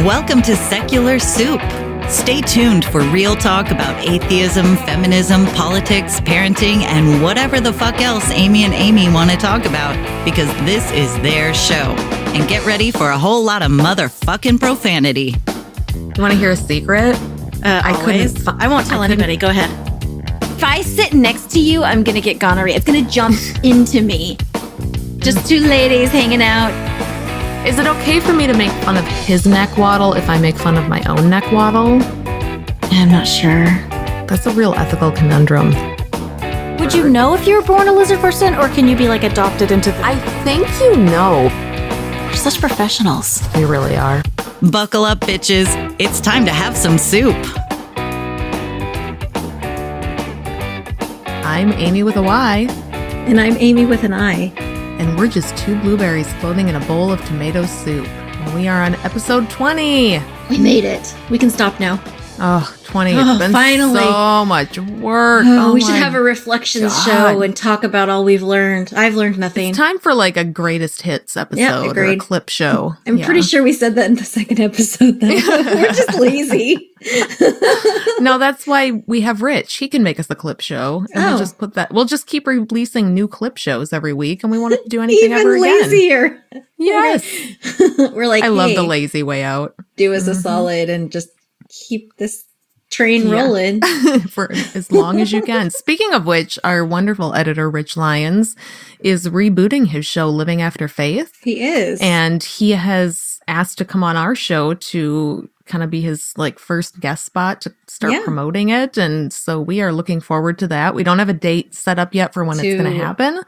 Welcome to Secular Soup. Stay tuned for real talk about atheism, feminism, politics, parenting, and whatever the fuck else Amy and Amy want to talk about, because this is their show. And get ready for a whole lot of motherfucking profanity. You want to hear a secret? I won't tell anybody. Go ahead. If I sit next to you, I'm going to get gonorrhea. It's going to jump into me. Just two ladies hanging out. Is it okay for me to make fun of his neck waddle if I make fun of my own neck waddle? I'm not sure. That's a real ethical conundrum. Would you know if you were born a lizard person, or can you be like adopted into the... I think you know. We're such professionals. We really are. Buckle up, bitches. It's time to have some soup. I'm Amy with a Y. And I'm Amy with an I. And we're just two blueberries floating in a bowl of tomato soup. And we are on episode 20. We made it. We can stop now. Oh, 20. It's been finally. So much work. We should have a reflection show and talk about all we've learned. I've learned nothing. It's time for like a greatest hits episode or a clip show. I'm pretty sure we said that in the second episode, though. We're just lazy. No, that's why we have Rich. He can make us a clip show. And we'll just put that. We'll just keep releasing new clip shows every week, and we won't have to do anything ever again. Even lazier. Yes. We're like, I love the lazy way out. Do us a solid and just keep this train rolling for as long as you can. Speaking of which, our wonderful editor Rich Lyons is rebooting his show Living After Faith. He is. And he has asked to come on our show to kind of be his like first guest spot to start promoting it. And so we are looking forward to that. We don't have a date set up yet for when it's going to happen.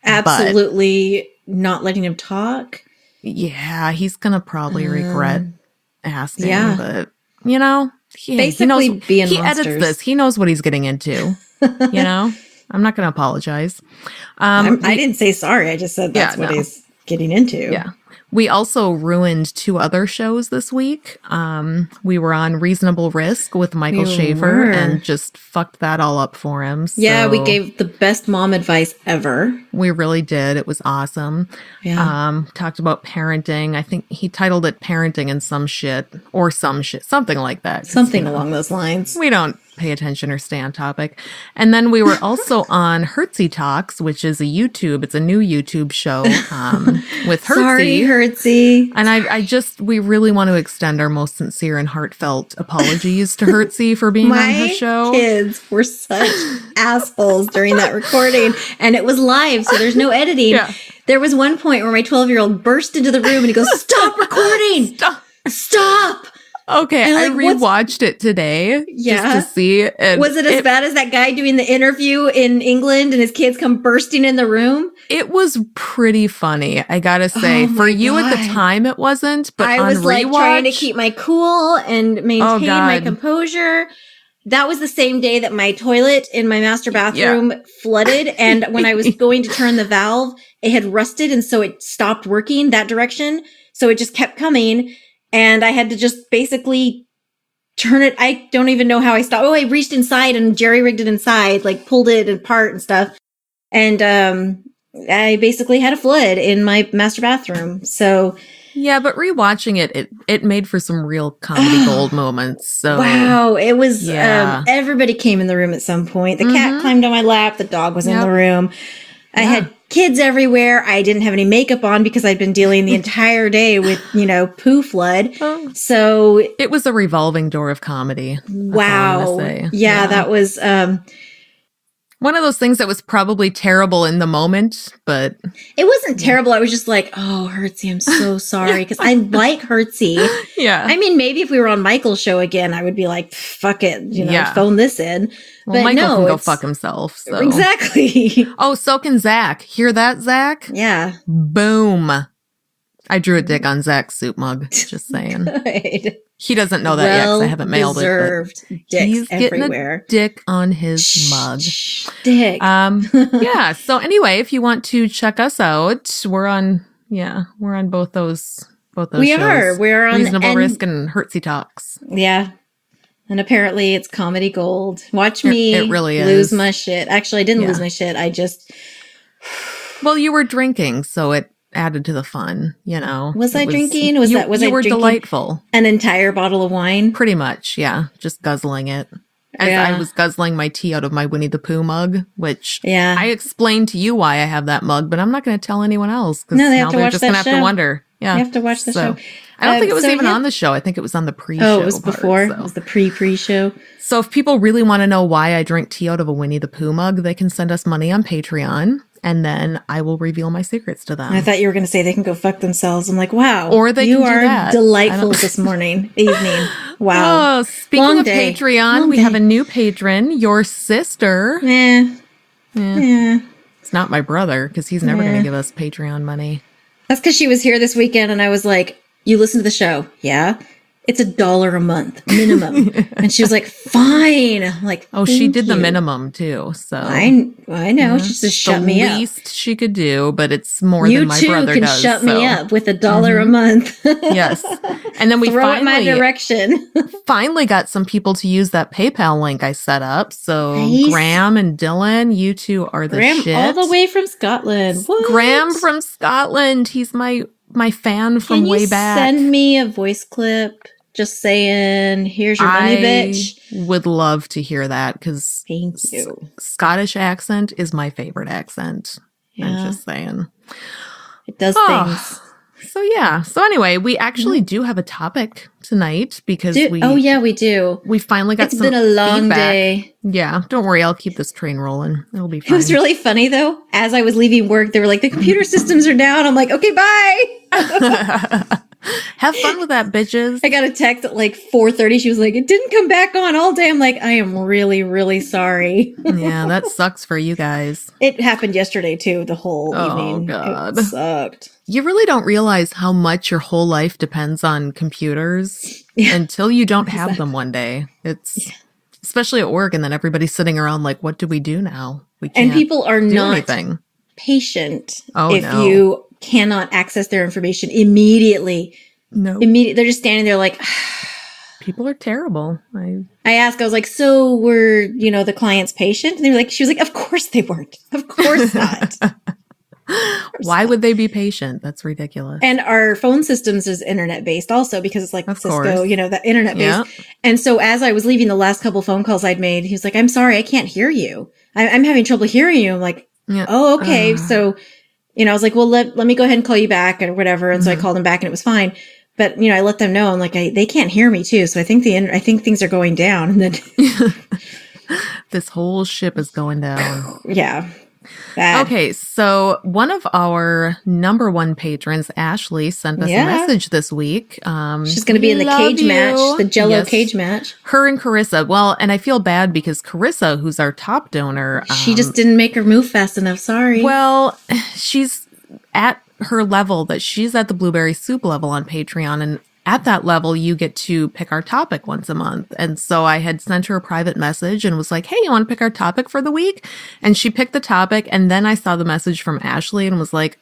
Absolutely not letting him talk. Yeah, he's going to probably regret asking, but you know, basically being he edits this. He knows what he's getting into. You know, I'm not going to apologize. I didn't say sorry. I just said that's what he's getting into. Yeah. We also ruined two other shows this week. We were on Reasonable Risk with Michael Schaefer and just fucked that all up for him. So yeah, we gave the best mom advice ever. We really did. It was awesome. Yeah. Talked about parenting. I think he titled it Parenting and Some Shit, something like that. Something along those lines. We don't pay attention or stay on topic. And then we were also on Hertzy Talks, which is it's a new YouTube show with Hertzy. Sorry, Hertzy. And we really want to extend our most sincere and heartfelt apologies to Hertzy for being on her show. My kids were such assholes during that recording, and it was live, so there's no editing. Yeah. There was one point where my 12-year-old burst into the room and he goes, "Stop recording! Stop!" Okay, I rewatched it today just to see. And was it as bad as that guy doing the interview in England and his kids come bursting in the room? It was pretty funny, I gotta say. For you at the time, it wasn't, but I was like trying to keep my cool and maintain my composure. That was the same day that my toilet in my master bathroom flooded. And when I was going to turn the valve, it had rusted. And so it stopped working that direction. So it just kept coming. And I had to just basically turn it. I don't even know how I stopped. I reached inside and jerry-rigged it inside, like pulled it apart and stuff. And I basically had a flood in my master bathroom. So yeah, but rewatching it made for some real comedy gold moments. So wow, it was. Everybody came in the room at some point. The cat climbed on my lap. The dog was in the room. I had kids everywhere. I didn't have any makeup on because I'd been dealing the entire day with, poo flood. So it was a revolving door of comedy. Wow. Yeah, that was one of those things that was probably terrible in the moment, but it wasn't terrible. I was just like, "Oh, Hertzy, I'm so sorry," because I like Hertzy. Yeah. I mean, maybe if we were on Michael's show again, I would be like, "Fuck it," phone this in. Well, but Michael can go fuck himself. So. Exactly. Oh, so can Zach. Hear that, Zach? Yeah. Boom. I drew a dick on Zach's soup mug. Just saying. Good. He doesn't know that yet because I haven't mailed it. He's everywhere. Getting a dick on his mug. Dick. Yeah. So anyway, if you want to check us out, we're on both those shows. We're on Reasonable Risk and Hertzy Talks. Yeah. And apparently it's comedy gold. Watch me it really lose is. my shit. Actually, I didn't lose my shit. I just... Well, you were drinking, so it added to the fun, you know. Was I drinking? Was you I were drinking delightful. An entire bottle of wine? Pretty much, yeah. Just guzzling it. As I was guzzling my tea out of my Winnie the Pooh mug, which I explained to you why I have that mug, but I'm not going to tell anyone else. No, they have to watch just that gonna have to wonder. Yeah. You have to watch the show. I don't think it was even on the show. I think it was on the pre-show. Oh, it was before? It was the pre-show. So if people really want to know why I drink tea out of a Winnie the Pooh mug, they can send us money on Patreon, and then I will reveal my secrets to them. I thought you were going to say they can go fuck themselves. I'm like, wow. Or they you can do that. are delightful this evening. Wow. Oh, speaking of Patreon, we have a new patron, your sister. It's not my brother, because he's never going to give us Patreon money. That's because she was here this weekend, and I was like, you listen to the show? Yeah. It's $1 a month minimum. And she was like, fine. I'm like, oh, she did the minimum too. So I know. She just shut me up. The least she could do, but it's more than my brother does. You too can shut me up with $1 a month. Yes. And then we throw it in my direction. Finally got some people to use that PayPal link I set up. So nice. Graham and Dylan, you two are the shit. All the way from Scotland. What? Graham from Scotland. He's my fan from way back. Send me a voice clip just saying, here's your money, bitch. Would love to hear that, because thank you. Scottish accent is my favorite accent. Yeah. I'm just saying. It does things. So yeah. So anyway, we actually do have a topic tonight because we do. We finally got It's been a long day. Yeah. Don't worry, I'll keep this train rolling. It'll be fine. It was really funny though. As I was leaving work, they were like, the computer systems are down. I'm like, okay, bye. Have fun with that, bitches. I got a text at like 4:30. She was like, it didn't come back on all day. I'm like, I am really, really sorry. Yeah, that sucks for you guys. It happened yesterday too, the whole evening. Oh, God. It sucked. You really don't realize how much your whole life depends on computers until you don't have them one day. It's especially at work, and then everybody's sitting around like, what do we do now? We can't. And people are not anything. Patient if you cannot access their information immediately. No. They're just standing there like, people are terrible. I asked, I was like, so were, the clients patient? And they were like, she was like, of course they weren't. Of course not. Why would they be patient? That's ridiculous. And our phone systems is internet based also, because it's like of Cisco, course. The internet based. Yeah. And so as I was leaving, the last couple phone calls I'd made, he was like, I'm sorry, I can't hear you. I'm having trouble hearing you. I'm like, oh, okay. So, I was like, well, let me go ahead and call you back or whatever. And so I called them back and it was fine. But, I let them know, I'm like, they can't hear me too. So I think things are going down. And then this whole ship is going down. Yeah. Bad. Okay. So one of our number one patrons, Ashley, sent us a message this week. She's going to be in the cage match, the Jell-O cage match. Her and Carissa. Well, and I feel bad because Carissa, who's our top donor. She just didn't make her move fast enough. Sorry. Well, she's at her level, that she's at the Blueberry Soup level on Patreon, and at that level you get to pick our topic once a month. And so I had sent her a private message and was like, hey, you want to pick our topic for the week? And she picked the topic, and then I saw the message from Ashley and was like,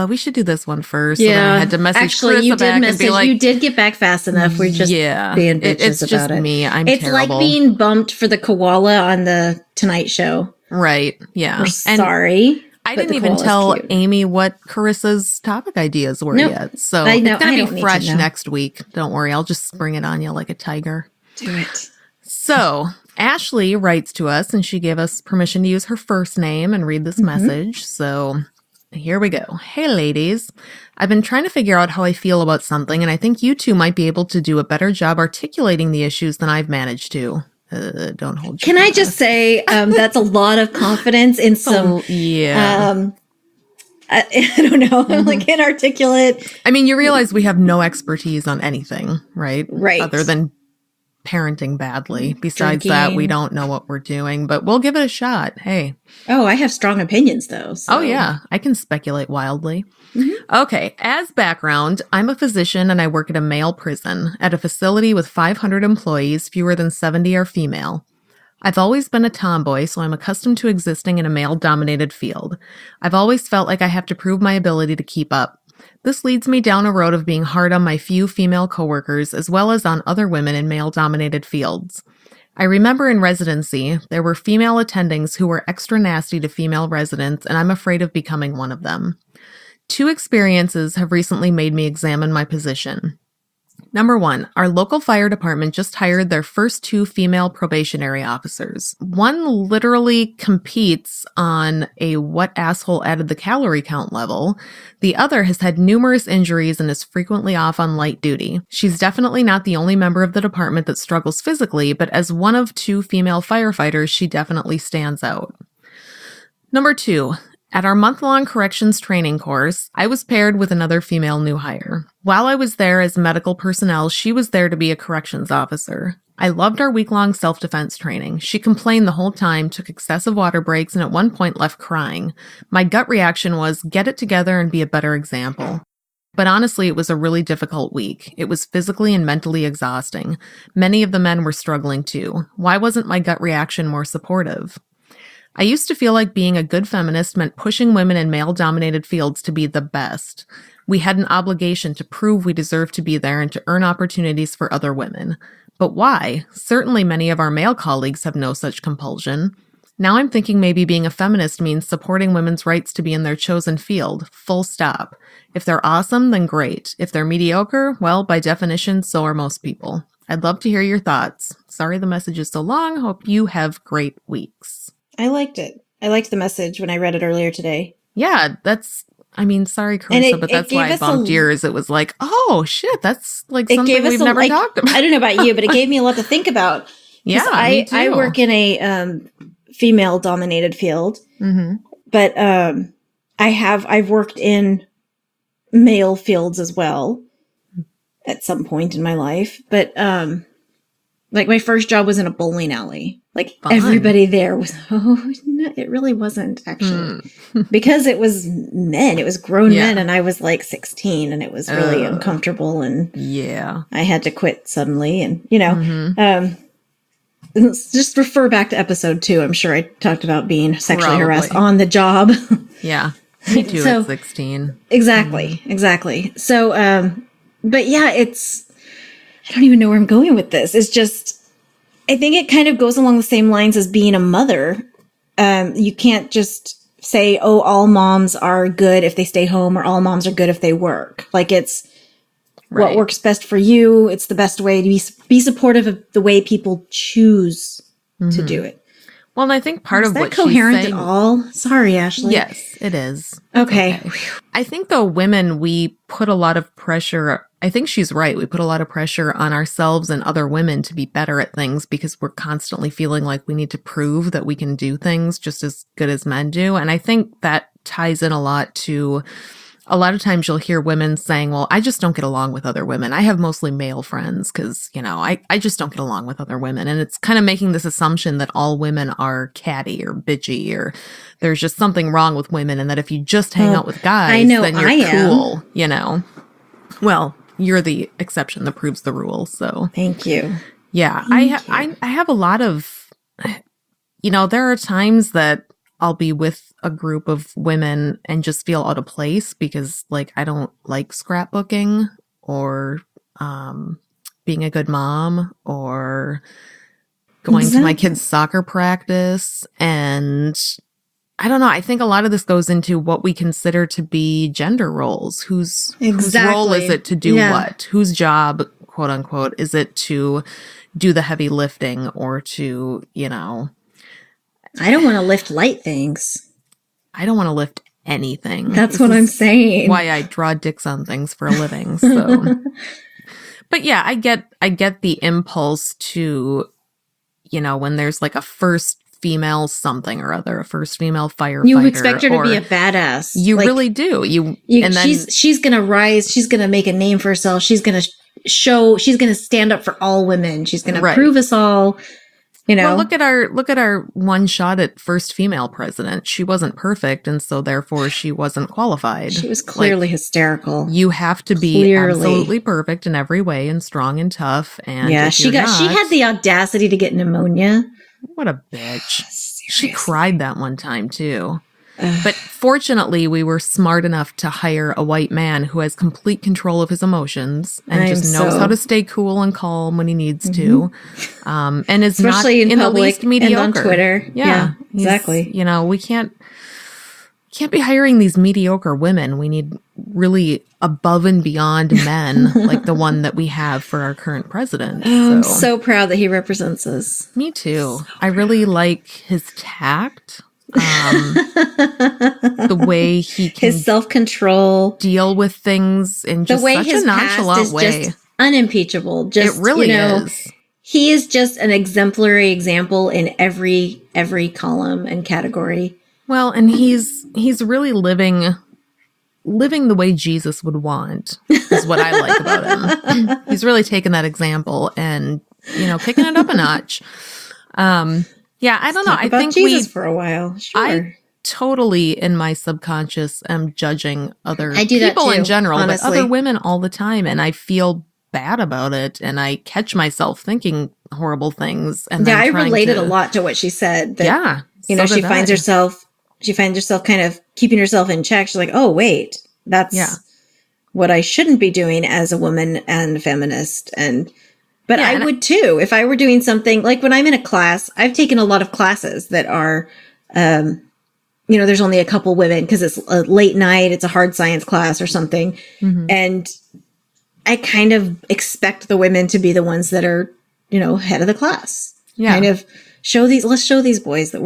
we should do this one first. Yeah. So then I had to message Carissa back and be like, you did get back fast enough. We're just being bitches it's about just it. Me. It's terrible. Like being bumped for the koala on the Tonight Show. Right. Yeah. We're sorry. I didn't even tell Amy what Carissa's topic ideas were yet. So it's going to be fresh next week. Don't worry. I'll just spring it on you like a tiger. Do it. So Ashley writes to us, and she gave us permission to use her first name and read this message. So here we go. Hey, ladies. I've been trying to figure out how I feel about something, and I think you two might be able to do a better job articulating the issues than I've managed to. Don't hold your Can I just say that's a lot of confidence in some I don't know. I'm like inarticulate. I mean, you realize we have no expertise on anything, right? Right. Other than parenting badly. Besides that, we don't know what we're doing, but we'll give it a shot. Hey. Oh, I have strong opinions though. So. Oh yeah. I can speculate wildly. Okay. As background, I'm a physician and I work at a male prison at a facility with 500 employees. Fewer than 70 are female. I've always been a tomboy, so I'm accustomed to existing in a male-dominated field. I've always felt like I have to prove my ability to keep up. This leads me down a road of being hard on my few female coworkers, as well as on other women in male-dominated fields. I remember in residency, there were female attendings who were extra nasty to female residents, and I'm afraid of becoming one of them. 2 experiences have recently made me examine my position. Number 1, our local fire department just hired their first 2 female probationary officers. One literally competes on a what asshole added the calorie count level. The other has had numerous injuries and is frequently off on light duty. She's definitely not the only member of the department that struggles physically, but as one of 2 female firefighters, she definitely stands out. Number 2, at our month-long corrections training course, I was paired with another female new hire. While I was there as medical personnel, she was there to be a corrections officer. I loved our week-long self-defense training. She complained the whole time, took excessive water breaks, and at one point left crying. My gut reaction was, get it together and be a better example. But honestly, it was a really difficult week. It was physically and mentally exhausting. Many of the men were struggling too. Why wasn't my gut reaction more supportive? I used to feel like being a good feminist meant pushing women in male-dominated fields to be the best. We had an obligation to prove we deserved to be there and to earn opportunities for other women. But why? Certainly many of our male colleagues have no such compulsion. Now I'm thinking maybe being a feminist means supporting women's rights to be in their chosen field, full stop. If they're awesome, then great. If they're mediocre, well, by definition, so are most people. I'd love to hear your thoughts. Sorry the message is so long. Hope you have great weeks. I liked it. I liked the message when I read it earlier today. Yeah, sorry, Carissa, but that's why I bumped yours. It was like, oh, shit, that's like something we've never talked about. I don't know about you, but it gave me a lot to think about. Yeah, me too. I work in a female-dominated field, but I've worked in male fields as well at some point in my life. But like my first job was in a bowling alley. Like fun. Everybody there was, no, it really wasn't actually because it was men, it was grown men. And I was like 16 and it was really uncomfortable. And I had to quit suddenly. And, just refer back to episode 2. I'm sure I talked about being sexually harassed on the job. Yeah. Me too at 16. Exactly. So, but yeah, I don't even know where I'm going with this. It's just, I think it kind of goes along the same lines as being a mother. You can't just say, oh, all moms are good if they stay home or all moms are good if they work. Like it's what works best for you. It's the best way to be supportive of the way people choose to do it. Well, and I think part of what she's coherent saying, at all? Sorry, Ashley. Yes, it is. Okay. I think though women, we put a lot of pressure. I think she's right. We put a lot of pressure on ourselves and other women to be better at things because we're constantly feeling like we need to prove that we can do things just as good as men do. And I think that ties in a lot to a lot of times you'll hear women saying, well, I just don't get along with other women. I have mostly male friends because, I just don't get along with other women. And it's kind of making this assumption that all women are catty or bitchy or there's just something wrong with women. And that if you just hang out with guys, then you're cool, Well, you're the exception that proves the rule. So thank you. Yeah. I have a lot of, there are times that I'll be with a group of women and just feel out of place because I don't like scrapbooking or being a good mom or going to my kids' soccer practice. And I don't know. I think a lot of this goes into what we consider to be gender roles. Whose role is it to do what? Whose job, quote unquote, is it to do the heavy lifting or to, I don't want to lift light things. I don't want to lift anything. That's what I'm saying. Why I draw dicks on things for a living. So, but yeah, I get the impulse to, when there's like a first female something or other, a first female firefighter. You expect her to be a badass. You really do. And then she's gonna rise. She's gonna make a name for herself. She's gonna she's gonna stand up for all women. She's gonna prove us all. Well, look at our one shot at first female president. She wasn't perfect, and so therefore she wasn't qualified. She was clearly hysterical. You have to be absolutely perfect in every way and strong and tough. And she had the audacity to get pneumonia. What a bitch! She cried that one time too. But fortunately, we were smart enough to hire a white man who has complete control of his emotions and just knows how to stay cool and calm when he needs to, and is especially not in the least mediocre. And on Twitter. Yeah, exactly. We can't. can't be hiring these mediocre women. We need really above and beyond men like the one that we have for our current president. I'm so proud that he represents us. Me too. I really like his tact. The way he can his self-control, deal with things in just such a nonchalant way. Just unimpeachable. Just, it really is. He is just an exemplary example in every column and category. Well, and he's really living the way Jesus would want, is what I like about him. He's really taken that example and, picking it up a notch. Yeah, I don't know. I think Jesus for a while. Sure. I totally, in my subconscious, am judging other I do people that too, in general, honestly. But other women all the time, and I feel bad about it, and I catch myself thinking horrible things. And I related a lot to what she said. That, she finds herself kind of keeping herself in check. She's like, oh wait, that's what I shouldn't be doing as a woman and feminist. But I would too, if I were doing something like when I'm in a class. I've taken a lot of classes that are, there's only a couple women because it's a late night. It's a hard science class or something. Mm-hmm. And I kind of expect the women to be the ones that are, head of the class. Yeah. Kind of let's show these boys that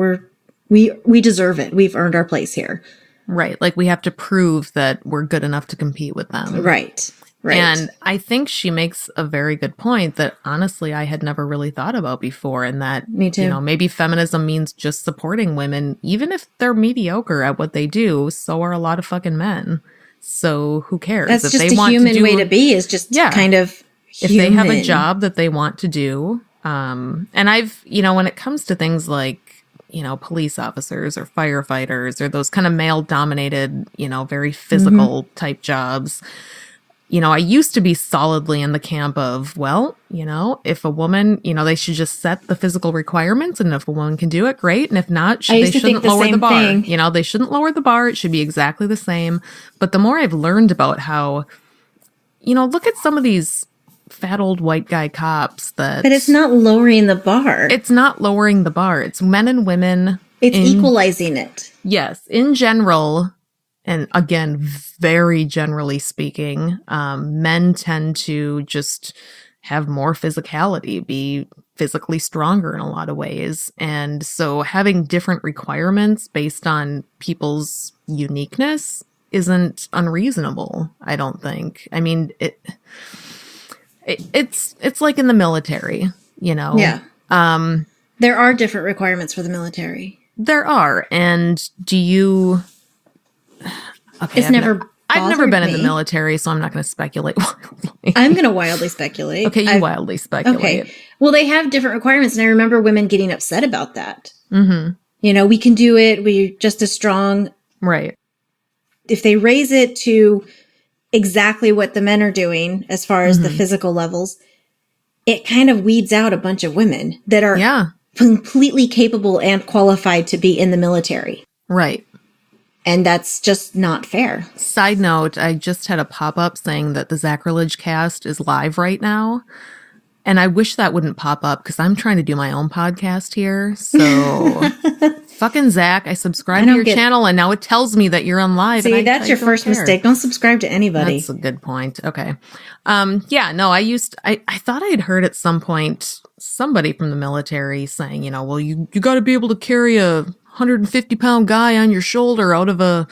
we deserve it. We've earned our place here. Right. Like we have to prove that we're good enough to compete with them. Right. Right. And I think she makes a very good point that honestly I had never really thought about before, and that Me too. Maybe feminism means just supporting women, even if they're mediocre at what they do. So are a lot of fucking men. So who cares? That's just a human way to be. Is just kind of if they have a job that they want to do. And I've when it comes to things like police officers or firefighters or those kind of male dominated very physical type jobs. I used to be solidly in the camp of, if a woman, they should just set the physical requirements, and if a woman can do it, great. And if not, they shouldn't lower the bar. They shouldn't lower the bar. It should be exactly the same. But the more I've learned about how, look at some of these fat old white guy cops But it's not lowering the bar. It's not lowering the bar. It's men and women. It's equalizing it. Yes. In general. And again, very generally speaking, men tend to just have more physicality, be physically stronger in a lot of ways. And so having different requirements based on people's uniqueness isn't unreasonable, I don't think. I mean, it's like in the military, Yeah. There are different requirements for the military. There are. And do you... Okay, I've never been in the military, so I'm not going to speculate wildly. I'm going to wildly speculate. Okay, you wildly speculate. Okay. Well, they have different requirements, and I remember women getting upset about that. Mm-hmm. We can do it. We're just as strong. Right. If they raise it to exactly what the men are doing as far as the physical levels, it kind of weeds out a bunch of women that are completely capable and qualified to be in the military. Right. And that's just not fair. Side note, I just had a pop-up saying that the Sacrilege cast is live right now. And I wish that wouldn't pop up because I'm trying to do my own podcast here. So fucking Zach, I subscribed to your channel and now it tells me that you're on live. See, that's your first mistake. Don't subscribe to anybody. That's a good point. Okay. I thought I had heard at some point somebody from the military saying, you got to be able to carry a 150-pound guy on your shoulder out of a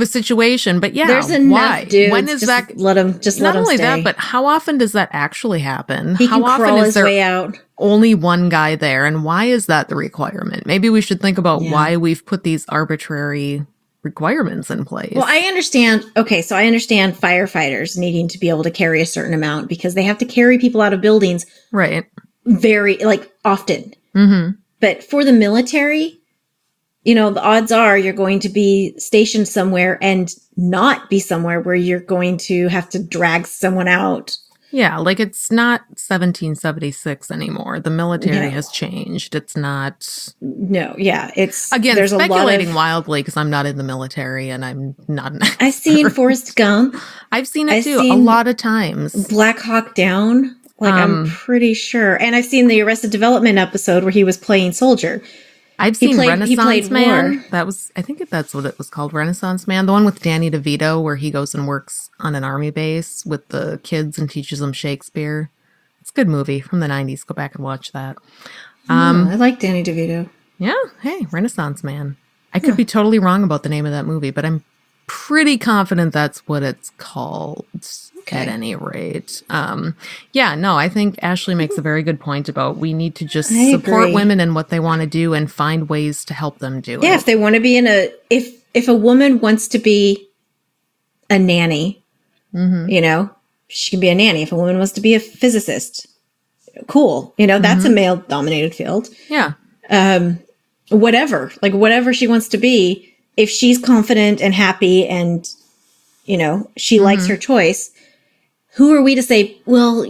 situation. But there's enough dudes. When is that? Let him not only stay. That, but how often does that actually happen? He can crawl his way out. Only one guy there, and why is that the requirement? Maybe we should think about why we've put these arbitrary requirements in place. Well, I understand. Okay, so I understand firefighters needing to be able to carry a certain amount because they have to carry people out of buildings, right? Very often. Mm-hmm. But for the military. The odds are you're going to be stationed somewhere and not be somewhere where you're going to have to drag someone out. Yeah, it's not 1776 anymore. The military has changed. It's not... No, yeah. It's... Again, there's speculating wildly because I'm not in the military and I'm not an expert. I've seen Forrest Gump. I've seen it too, a lot of times. Black Hawk Down. I'm pretty sure. And I've seen the Arrested Development episode where he was playing soldier. I've seen Renaissance Man. I think that's what it was called, Renaissance Man. The one with Danny DeVito where he goes and works on an army base with the kids and teaches them Shakespeare. It's a good movie from the 90s. Go back and watch that. I like Danny DeVito. Yeah. Hey, Renaissance Man. I could be totally wrong about the name of that movie, but I'm pretty confident that's what it's called. At any rate. I think Ashley makes a very good point about we need to just support women in what they want to do and find ways to help them do it. Yeah, if they want to be if a woman wants to be a nanny, she can be a nanny. If a woman wants to be a physicist, cool. That's a male-dominated field. Yeah. Whatever she wants to be, if she's confident and happy and, she likes her choice, who are we to say, well,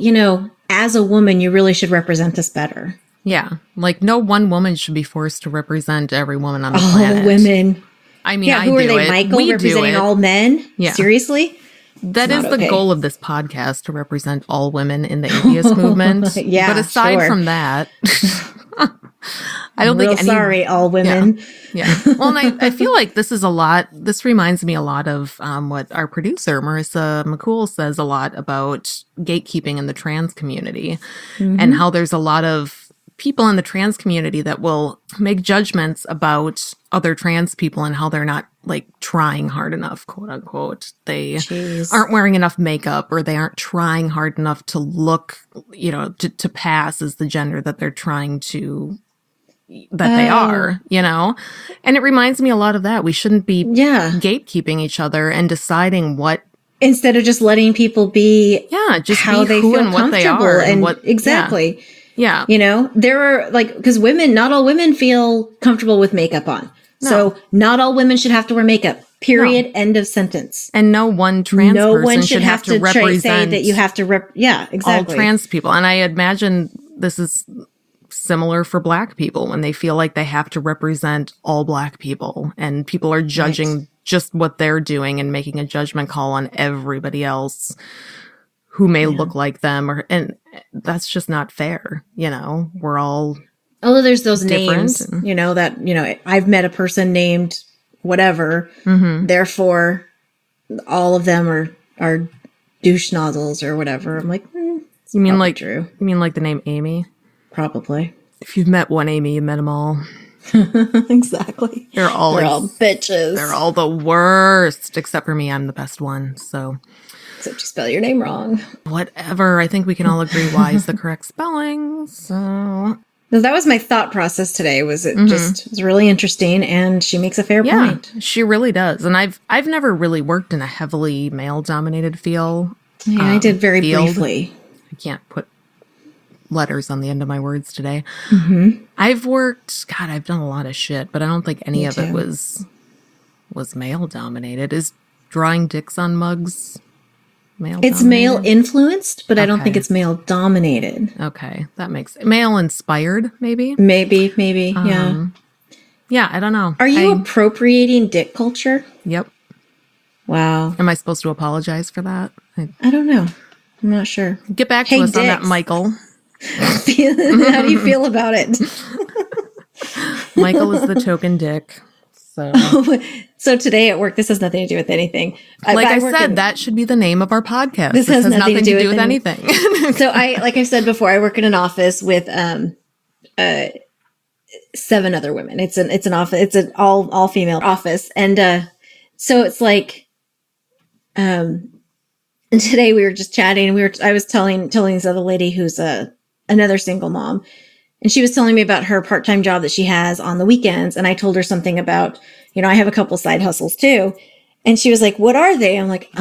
as a woman, you really should represent us better? Yeah. No one woman should be forced to represent every woman on the planet. All women. I mean, who are they, Michael, representing all men? Yeah. Seriously? That is the goal of this podcast, to represent all women in the atheist movement. Yeah, but aside from that, I don't think sorry, all women. Yeah. Well, and I feel like this reminds me a lot of what our producer, Marissa McCool, says a lot about gatekeeping in the trans community and how there's a lot of people in the trans community that will make judgments about other trans people and how they're not trying hard enough, quote unquote. They aren't wearing enough makeup, or they aren't trying hard enough to look, to pass as the gender that they're trying to, that they are, And it reminds me a lot of that. We shouldn't be gatekeeping each other and deciding what. Instead of just letting people be just how they feel and what they are. And what exactly. Yeah. There are because not all women feel comfortable with makeup on. No. So not all women should have to wear makeup. Period. No. End of sentence. And no one trans person should have to represent say that you have to exactly. all trans people. And I imagine this is similar for Black people when they feel like they have to represent all Black people, and people are judging just what they're doing and making a judgment call on everybody else who may look like them, and that's just not fair. We're all. Although there's those names, that, I've met a person named whatever, therefore all of them are douche nozzles or whatever. I'm like, you mean like true. You mean like the name Amy? Probably. If you've met one Amy, you've met them all. Exactly. They're all bitches. They're all the worst, except for me. I'm the best one, so. Except you spell your name wrong. Whatever. I think we can all agree Y is the correct spelling, so. So that was my thought process today. Was it was really interesting, and she makes a fair point. She really does. And I've never really worked in a heavily male-dominated field. Yeah, I did very briefly. I can't put letters on the end of my words today. I've done a lot of shit, but I don't think any of it was male-dominated. Is drawing dicks on mugs male-dominated? It's male-influenced, but I don't think it's male-dominated. Okay, that makes male-inspired, maybe? Maybe, yeah. Yeah, I don't know. Are you appropriating dick culture? Yep. Wow. Am I supposed to apologize for that? I don't know. I'm not sure. Get back to us on that, Michael. How do you feel about it? Michael is the token dick. So today at work, this has nothing to do with anything. Like I said, that should be the name of our podcast. This has nothing to do with anything. So like I've said before, I work in an office with 7 other women. It's an office. It's an all female office, and so it's like, and today we were just chatting, and I was telling this other lady who's another single mom. And she was telling me about her part-time job that she has on the weekends. And I told her something about, I have a couple side hustles too. And she was like, what are they? I'm like,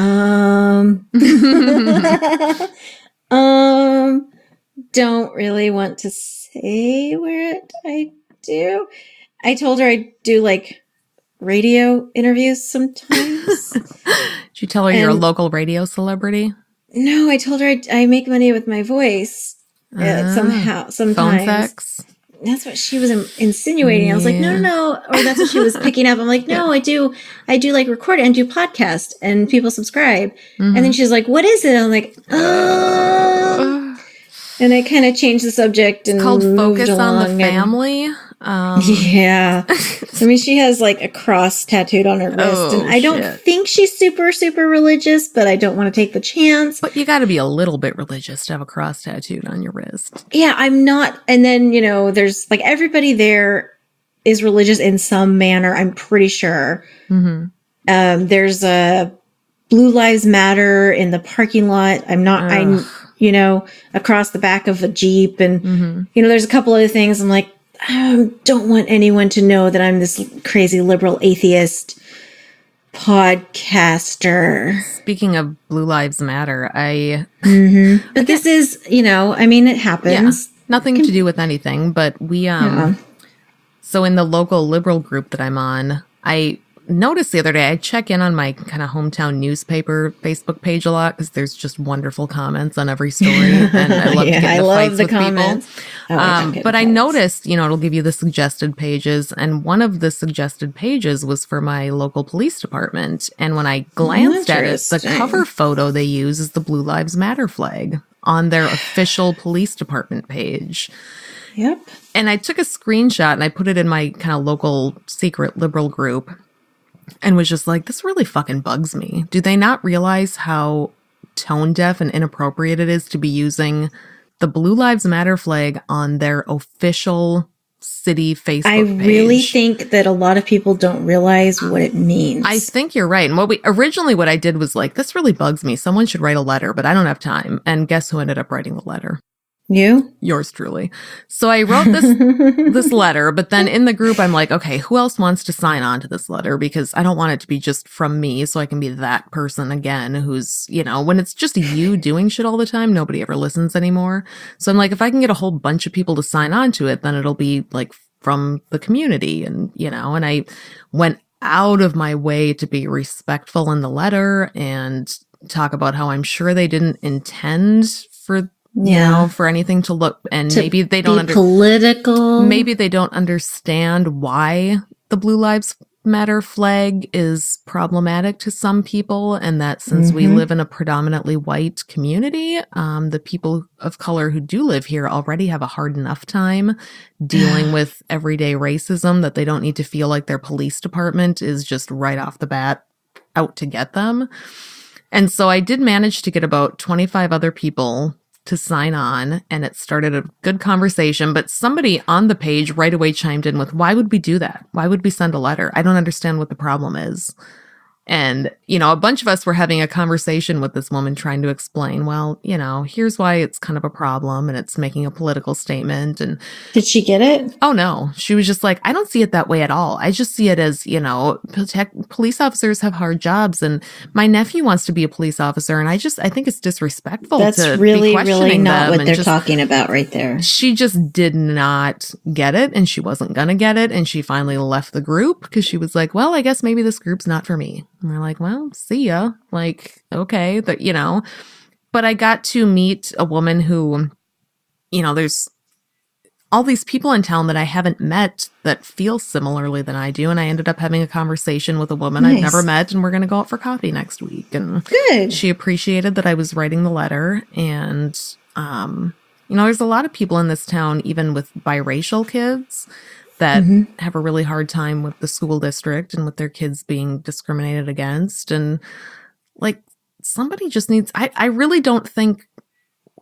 don't really want to say what I do. I told her I do radio interviews sometimes. Did you tell her you're a local radio celebrity? No, I told her I make money with my voice. Sometimes. Phone sex? That's what she was insinuating. I was like, no. Or that's what she was picking up. I'm like, no, I do recording and do podcast and people subscribe. And then she's like, what is it? I'm like, and I kind of changed the subject and it's called Focus on the Family. Yeah. I mean, she has like a cross tattooed on her wrist, and I don't think she's super, super religious, but I don't want to take the chance. But you got to be a little bit religious to have a cross tattooed on your wrist. Yeah, I'm not. And then, there's like everybody there is religious in some manner, I'm pretty sure. Mm-hmm. There's a Blue Lives Matter in the parking lot. I'm across the back of a Jeep, and, there's a couple other things. I'm like, I don't want anyone to know that I'm this crazy liberal atheist podcaster. Speaking of Blue Lives Matter, But this is, it happens. Yeah, nothing to do with anything, but we, so in the local liberal group that I'm on, I noticed the other day, I check in on my kind of hometown newspaper Facebook page a lot because there's just wonderful comments on every story, and I love to get into fights with comments. People. But I noticed, it'll give you the suggested pages, and one of the suggested pages was for my local police department. And when I glanced at it, the cover photo they use is the Blue Lives Matter flag on their official police department page. Yep. And I took a screenshot and I put it in my kind of local secret liberal group. And was just like, this really fucking bugs me. Do they not realize how tone deaf and inappropriate it is to be using the Blue Lives Matter flag on their official city Facebook page? I really think that a lot of people don't realize what it means. I think you're right. And what I did was like, this really bugs me. Someone should write a letter, but I don't have time. And guess who ended up writing the letter? You? Yours truly. So I wrote this letter, but then in the group, I'm like, okay, who else wants to sign on to this letter? Because I don't want it to be just from me, so I can be that person again who's, when it's just you doing shit all the time, nobody ever listens anymore. So I'm like, if I can get a whole bunch of people to sign on to it, then it'll be like from the community. And, and I went out of my way to be respectful in the letter and talk about how I'm sure they didn't intend for for anything to look, and to maybe they don't political. Maybe they don't understand why the Blue Lives Matter flag is problematic to some people, and that since we live in a predominantly white community, the people of color who do live here already have a hard enough time dealing with everyday racism that they don't need to feel like their police department is just right off the bat out to get them. And so I did manage to get about 25 other people to sign on, and it started a good conversation, but somebody on the page right away chimed in with, why would we do that? Why would we send a letter? I don't understand what the problem is. And, a bunch of us were having a conversation with this woman trying to explain, well, here's why it's kind of a problem and it's making a political statement. And did she get it? Oh, no. She was just like, I don't see it that way at all. I just see it as, police officers have hard jobs, and my nephew wants to be a police officer. And I think it's disrespectful. That's to really, be questioning really not them what they're talking about right there. She just did not get it, and she wasn't going to get it. And she finally left the group because she was like, well, I guess maybe this group's not for me. And we're like, well, see ya. Like, okay, but I got to meet a woman who, there's all these people in town that I haven't met that feel similarly than I do. And I ended up having a conversation with a woman I've never met, and we're going to go out for coffee next week. And good. She appreciated that I was writing the letter. And, there's a lot of people in this town, even with biracial kids, that have a really hard time with the school district and with their kids being discriminated against. And like, somebody just needs, I really don't think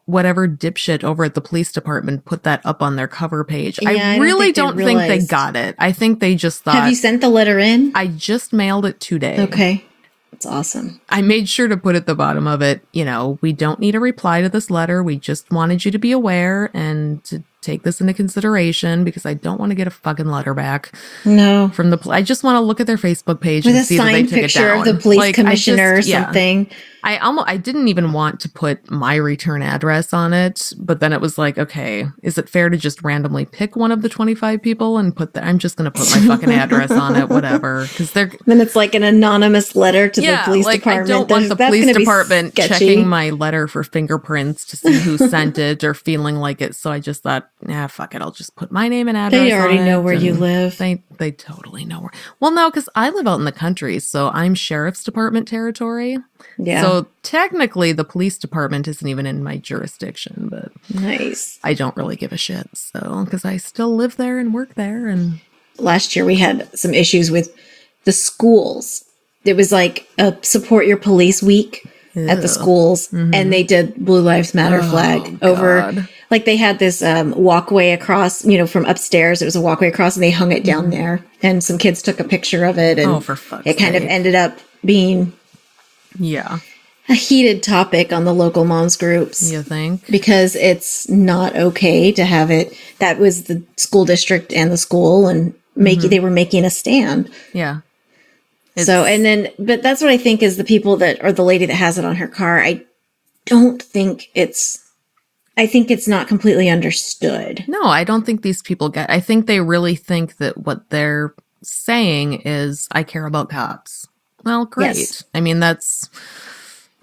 whatever dipshit over at the police department put that up on their cover page. Yeah, I really don't think they got it. I think they just thought. Have you sent the letter in? I just mailed it today. Okay. That's awesome. I made sure to put at the bottom of it, we don't need a reply to this letter. We just wanted you to be aware and to take this into consideration, because I don't want to get a fucking letter back. No. From I just want to look at their Facebook page with and see that they took it down. With a signed picture of the police commissioner or something. Yeah. I didn't even want to put my return address on it, but then it was like, okay, is it fair to just randomly pick one of the 25 people and I'm just going to put my fucking address on it, whatever. Because then it's like an anonymous letter to the police department. I don't want the police department checking my letter for fingerprints to see who sent it or feeling like it. So I just thought, fuck it. I'll just put my name and address. They already know where you live. They totally know where. Well, no, because I live out in the country, so I'm sheriff's department territory. Yeah. So technically, the police department isn't even in my jurisdiction, but nice. I don't really give a shit. So because I still live there and work there, and last year we had some issues with the schools. It was like a support your police week at the schools, and they did Blue Lives Matter flag over. Like they had this walkway across, from upstairs. It was a walkway across, and they hung it down there. And some kids took a picture of it, and for fuck's it kind of ended up being a heated topic on the local moms groups. You think? Because it's not okay to have it. That was the school district and the school, and they were making a stand. Yeah. But that's what I think is the people that, or the lady that has it on her car. I think it's not completely understood. No, I don't think these people I think they really think that what they're saying is, I care about cops. Well, great. Yes. I mean, that's...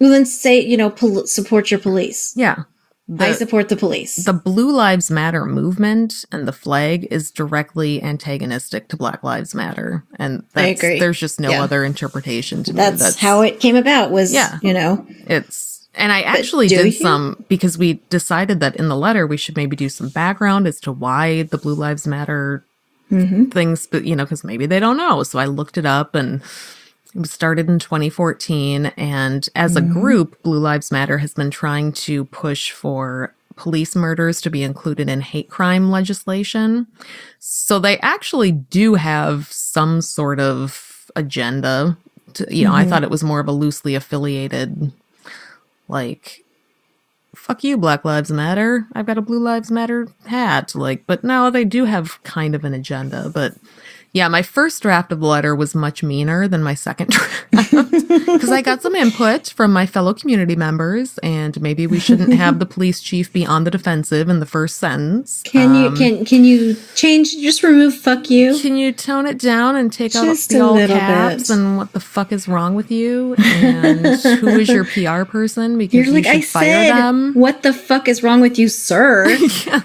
Well, then say, support your police. Yeah. I support the police. The Blue Lives Matter movement and the flag is directly antagonistic to Black Lives Matter. And I agree. There's just no other interpretation to me. That's how it came about was, And I actually did some, because we decided that in the letter we should maybe do some background as to why the Blue Lives Matter things, but, because maybe they don't know. So I looked it up, and it was started in 2014. And as a group, Blue Lives Matter has been trying to push for police murders to be included in hate crime legislation. So they actually do have some sort of agenda. I thought it was more of a loosely affiliated, like, fuck you, Black Lives Matter. I've got a Blue Lives Matter hat. But no, they do have kind of an agenda. But yeah, my first draft of the letter was much meaner than my second draft because I got some input from my fellow community members, and maybe we shouldn't have the police chief be on the defensive in the first sentence. Can you change? Just remove "fuck you"? Can you tone it down and take out the all caps and "what the fuck is wrong with you" and "who is your PR person?" Because you should fire them. What the fuck is wrong with you, sir? Yeah.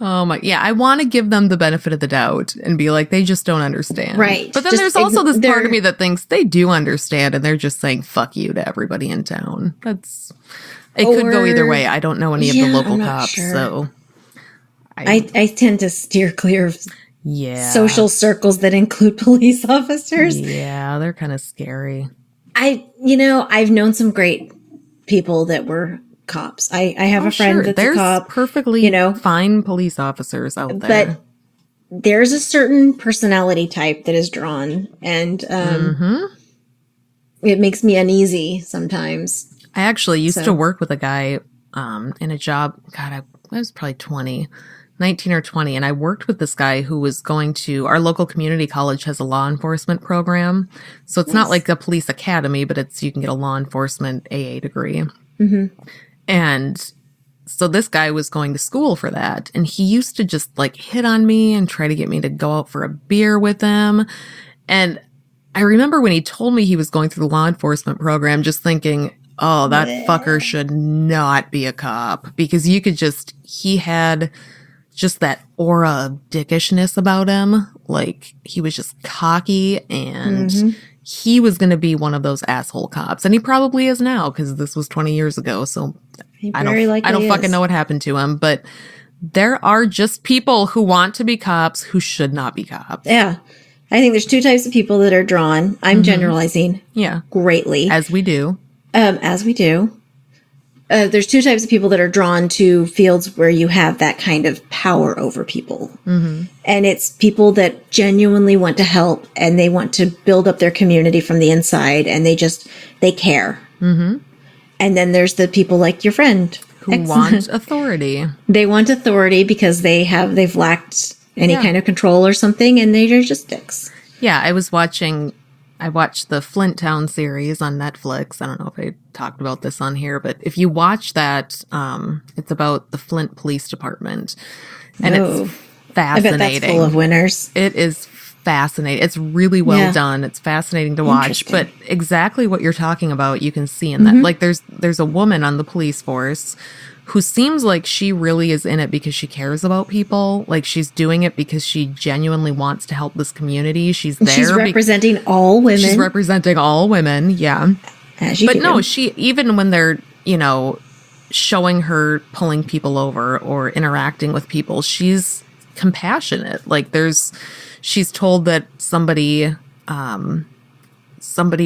Oh my, yeah, I want to give them the benefit of the doubt and be like, they just don't understand. Right. But then there's also this part of me that thinks they do understand, and they're just saying fuck you to everybody in town. It could go either way. I don't know any of the local cops, so. I tend to steer clear of social circles that include police officers. Yeah, they're kind of scary. I've known some great people that were cops. I have a friend that's a cop. There's perfectly fine police officers out there. But there's a certain personality type that is drawn, and it makes me uneasy sometimes. I actually used to work with a guy in a job. God, I was probably 19 or 20. And I worked with this guy who was going to, our local community college has a law enforcement program. So it's not like a police academy, but you can get a law enforcement AA degree. Mm-hmm. And so this guy was going to school for that. And he used to just hit on me and try to get me to go out for a beer with him. And I remember when he told me he was going through the law enforcement program, just thinking, oh, that fucker should not be a cop, because he had just that aura of dickishness about him. He was just cocky, and he was going to be one of those asshole cops. And he probably is now, because this was 20 years ago. So I don't fucking know what happened to him, but there are just people who want to be cops who should not be cops. Yeah. I think there's two types of people that are drawn. I'm generalizing greatly. As we do. There's two types of people that are drawn to fields where you have that kind of power over people. Mm-hmm. And it's people that genuinely want to help, and they want to build up their community from the inside, and they care. Mm-hmm. And then there's the people like your friend who want authority. They want authority because they've lacked any kind of control or something, and they're just dicks. Yeah, I watched the Flint Town series on Netflix. I don't know if I talked about this on here, but if you watch that, it's about the Flint Police Department. And it's fascinating. I bet that's full of winners. It is fascinating. It's really well done. It's fascinating to watch. But exactly what you're talking about, you can see in that. Like there's a woman on the police force who seems like she really is in it because she cares about people. Like she's doing it because she genuinely wants to help this community. She's there. She's representing all women. She's representing all women. Yeah. But no, she, even when they're, you know, showing her pulling people over or interacting with people, she's compassionate. Like she's told that somebody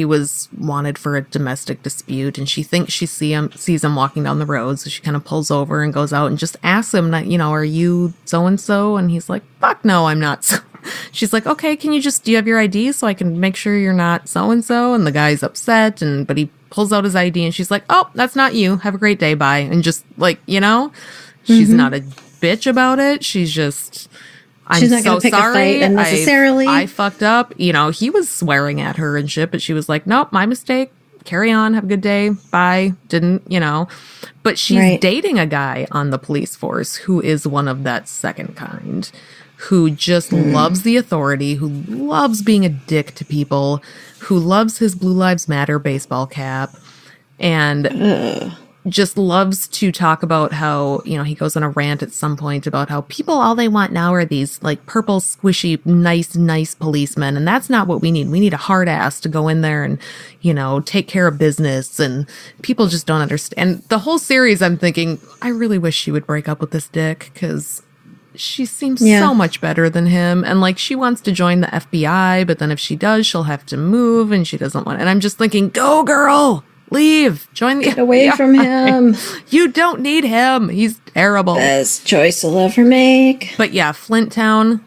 was wanted for a domestic dispute, and she thinks she sees him walking down the road, so she kind of pulls over and goes out and just asks him, you know, are you so and so? And he's like, fuck no, I'm not. So she's like, okay, do you have your ID so I can make sure you're not so and so? And the guy's upset, but he pulls out his ID, and she's like, oh, that's not you. Have a great day, bye. And just like, you know, she's not a bitch about it. She's not going to pick a fight unnecessarily. I fucked up. You know, he was swearing at her and shit, but she was like, nope, my mistake. Carry on. Have a good day. Bye. Didn't, you know. But she's dating a guy on the police force who is one of that second kind, who just loves the authority, who loves being a dick to people, who loves his Blue Lives Matter baseball cap, and just loves to talk about how, you know, he goes on a rant at some point about how people, all they want now are these like purple, squishy, nice policemen. And that's not what we need. We need a hard ass to go in there and, you know, take care of business. And people just don't understand. The whole series, I'm thinking, I really wish she would break up with this dick, because she seems so much better than him. And like, she wants to join the FBI, but then if she does, she'll have to move, and she doesn't want. And I'm just thinking, go girl. Leave. Join the Get away from him. You don't need him. He's terrible. Best choice you'll ever make. But yeah, Flint Town,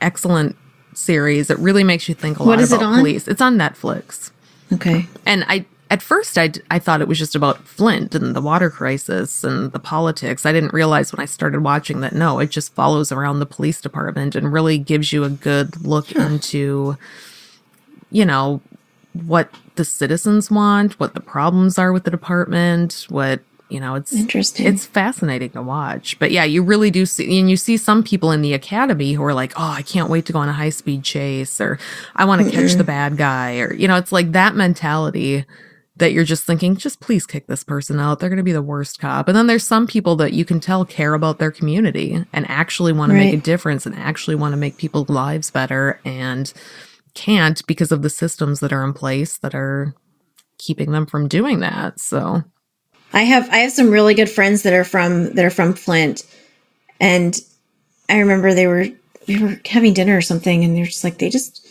excellent series. It really makes you think a lot about police. It's on Netflix. Okay. And at first I thought it was just about Flint and the water crisis and the politics. I didn't realize when I started watching that, no, it just follows around the police department and really gives you a good look into, you know, what the citizens want, what the problems are with the department, what, you know, it's interesting. It's fascinating to watch. But yeah, you really do see, and you see some people in the academy who are like, oh, I can't wait to go on a high-speed chase, or I want to catch the bad guy, or, you know, it's like that mentality that you're just thinking, just please kick this person out. They're going to be the worst cop. And then there's some people that you can tell care about their community and actually want to make a difference and actually want to make people's lives better, and can't because of the systems that are in place that are keeping them from doing that. So I have some really good friends that are from Flint, and I remember we were having dinner or something, and they're just like, they just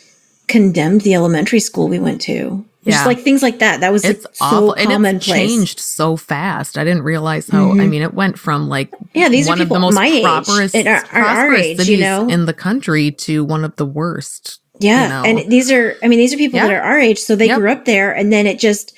condemned the elementary school we went to. Just like things like that. That was it's like awful. so commonplace. And it changed so fast. I didn't realize how. I mean, it went from like these one are of the people most my prosperous age, our age, cities you know, in the country to one of the worst. Yeah, you know? And these are people that are our age, so they grew up there, and then it just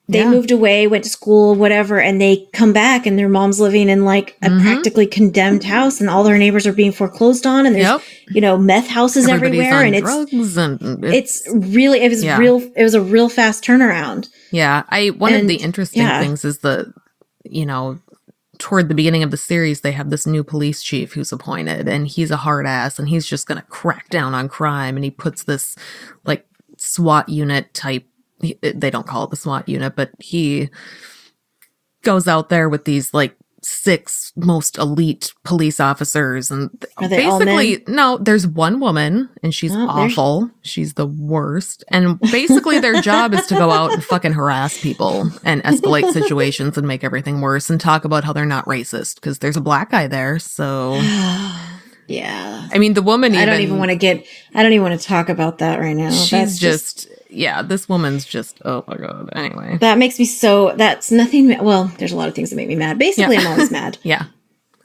they moved away, went to school, whatever, and they come back, and their mom's living in like a practically condemned house, and all their neighbors are being foreclosed on, and there's you know, meth houses everywhere, and it's really it was a real fast turnaround. Yeah, one of the interesting things is you know, toward the beginning of the series, they have this new police chief who's appointed, and he's a hard ass, and he's just going to crack down on crime, and he puts this like SWAT unit type. They don't call it the SWAT unit, but he goes out there with these like 6 most elite police officers, and are they all men? No, there's one woman, and she's awful. She's the worst, and basically their job is to go out and fucking harass people and escalate situations and make everything worse, and talk about how they're not racist because there's a black guy there. So yeah, I mean, the woman. I don't even want to talk about that right now. She's just. Yeah, this woman's just, oh my God. Anyway. That makes me that's nothing. Well, there's a lot of things that make me mad. Basically, I'm always mad. Yeah.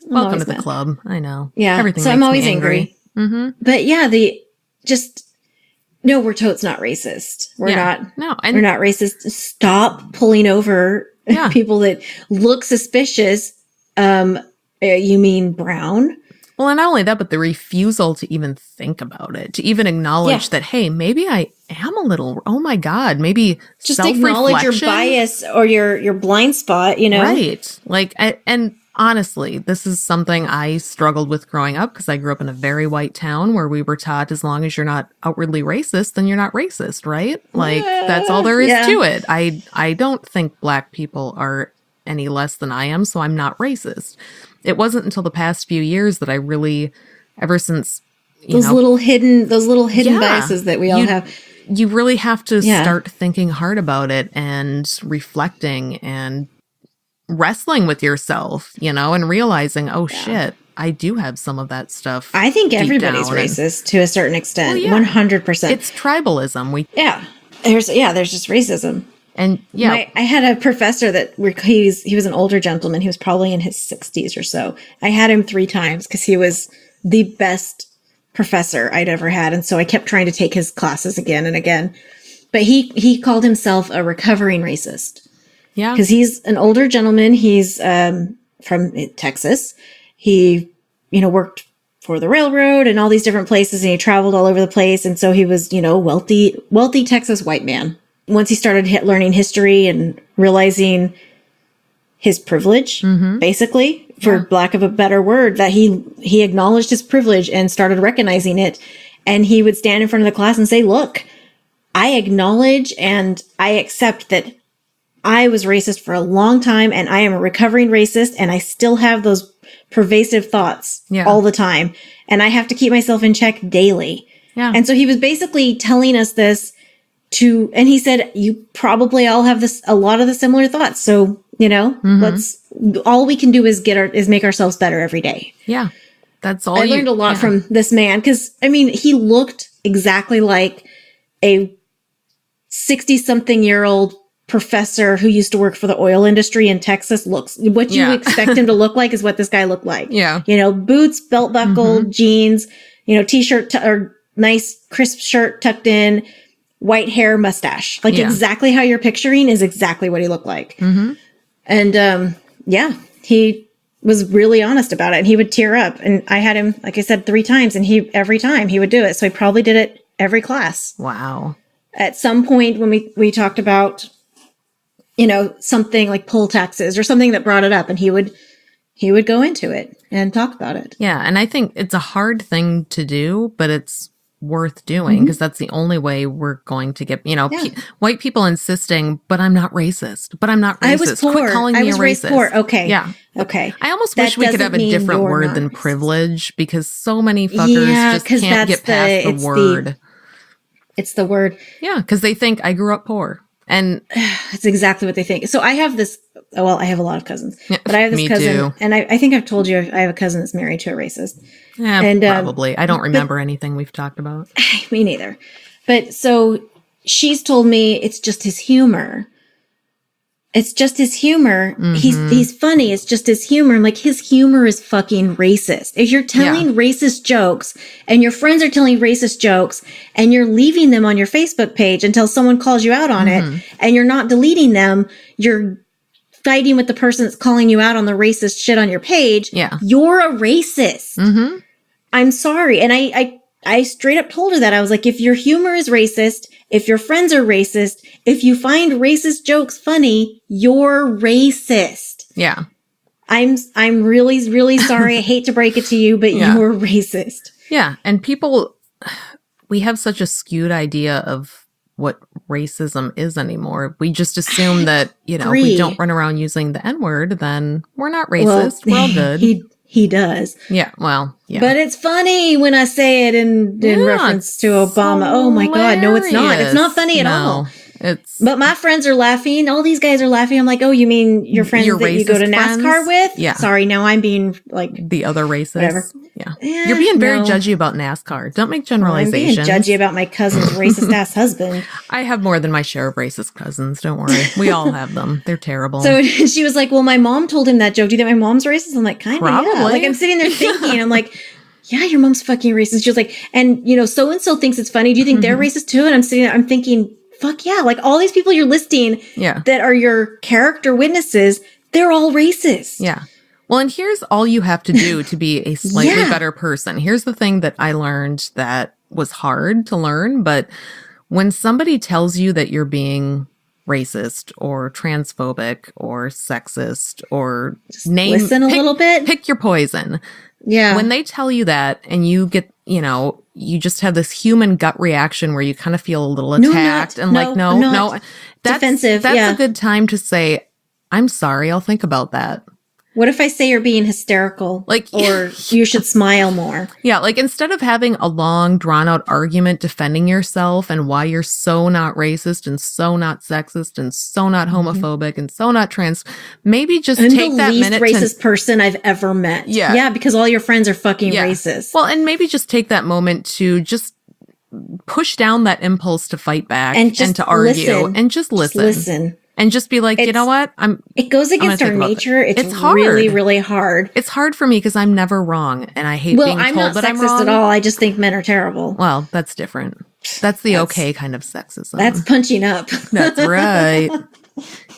Welcome to the club. I know. Yeah. Everything so makes I'm always me angry. Mm-hmm. But yeah, no, we're totes not racist. We're not racist. Stop pulling over people that look suspicious. You mean brown? Well, and not only that, but the refusal to even think about it, to even acknowledge that, hey, maybe I am a little, oh my God, maybe just acknowledge your bias or your blind spot, you know? Right. Like, and honestly, this is something I struggled with growing up because I grew up in a very white town where we were taught as long as you're not outwardly racist, then you're not racist, right? Like, that's all there is to it. I don't think Black people are any less than I am, so I'm not racist. It wasn't until the past few years that I really, ever since those little hidden biases that we all have. You really have to start thinking hard about it and reflecting and wrestling with yourself, and realizing, shit, I do have some of that stuff. I think everybody's racist to a certain extent. 100%. It's tribalism. There's just racism. And I had a professor that he was an older gentleman. He was probably in his 60s or so. I had him 3 times because he was the best professor I'd ever had. And so I kept trying to take his classes again and again. But he called himself a recovering racist. Yeah. Because he's an older gentleman. He's from Texas. He, worked for the railroad and all these different places, and he traveled all over the place. And so he was, wealthy Texas white man. Once he started learning history and realizing his privilege, basically, for lack of a better word, that he acknowledged his privilege and started recognizing it. And he would stand in front of the class and say, look, I acknowledge and I accept that I was racist for a long time, and I am a recovering racist, and I still have those pervasive thoughts all the time. And I have to keep myself in check daily. Yeah. And so he was basically telling us this and he said, you probably all have a lot of the similar thoughts. So, all we can do is make ourselves better every day. Yeah. That's all. I learned a lot from this man because, he looked exactly like a 60-something-year-old professor who used to work for the oil industry in Texas looks. What you expect him to look like is what this guy looked like. Yeah. Boots, belt buckle, jeans, t-shirt or nice crisp shirt tucked in, white hair, mustache. Exactly how you're picturing is exactly what he looked like. Mm-hmm. And he was really honest about it, and he would tear up. And I had him, like I said, 3 times, and every time he would do it. So he probably did it every class. Wow. At some point when we talked about, something like poll taxes or something that brought it up, and he would go into it and talk about it. Yeah. And I think it's a hard thing to do, but it's worth doing because that's the only way we're going to get, white people insisting, but I'm not racist, I was poor. Quit calling me a racist. Poor. Okay. Yeah. Okay. I almost wish we could have a different word than privilege, because so many fuckers just can't get past the word. It's the word. Yeah. Because they think I grew up poor. And it's exactly what they think. So I have this, I have a lot of cousins, but I have this cousin, too. And I think I've told you I have a cousin that's married to a racist. Yeah, and, probably. I don't remember anything we've talked about. Me neither. But so she's told me it's just his humor. It's just his humor. Mm-hmm. He's funny. It's just his humor. I'm like, his humor is fucking racist. If you're telling racist jokes and your friends are telling racist jokes and you're leaving them on your Facebook page until someone calls you out on it and you're not deleting them, you're fighting with the person that's calling you out on the racist shit on your page. Yeah. You're a racist. Mm-hmm. I'm sorry. And I straight up told her that. I was like, if your humor is racist, if your friends are racist, if you find racist jokes funny, you're racist. Yeah. I'm really, really sorry. I hate to break it to you, but you're racist. Yeah. And we have such a skewed idea of what racism is anymore. We just assume that, if we don't run around using the N-word, then we're not racist. We're all good. He does. Yeah, well, yeah. But it's funny when I say it in reference to Obama. Oh my God. No, it's not. It's not funny at all. But my friends are laughing. All these guys are laughing. I'm like, oh, you mean your friends that you go to NASCAR with? Yeah. Sorry, now I'm being like the other racist. Whatever. Yeah. You're being very judgy about NASCAR. Don't make generalizations. I'm being judgy about my cousin's racist ass husband. I have more than my share of racist cousins. Don't worry. We all have them. They're terrible. So she was like, well, my mom told him that joke. Do you think my mom's racist? I'm like, kind of. Probably. Yeah. Like I'm sitting there thinking, I'm like, yeah, your mom's fucking racist. She was like, and so-and-so thinks it's funny. Do you think they're racist too? And I'm sitting there, I'm thinking, fuck yeah. Like all these people you're listing that are your character witnesses, they're all racist. Yeah. Well, and here's all you have to do to be a slightly better person. Here's the thing that I learned that was hard to learn, but when somebody tells you that you're being racist or transphobic or sexist or just listen a little bit. Pick your poison. Yeah. When they tell you that and you get, you just have this human gut reaction where you kind of feel a little attacked no, that's defensive. That's a good time to say, I'm sorry, I'll think about that. What if I say you're being hysterical? Or you should smile more? Yeah, instead of having a long, drawn-out argument defending yourself and why you're so not racist and so not sexist and so not homophobic and so not trans, maybe just take that minute. I'm the least racist person I've ever met. Yeah. Yeah, because all your friends are fucking racist. Well, and maybe just take that moment to just push down that impulse to fight back and to argue and just listen. Just listen. And just be like, you know what? It goes against our nature. It's hard. Really, really hard. It's hard for me because I'm never wrong, and I hate being told that I'm wrong. I'm not sexist at all. I just think men are terrible. Well, that's different. That's the okay kind of sexism. That's punching up. That's right.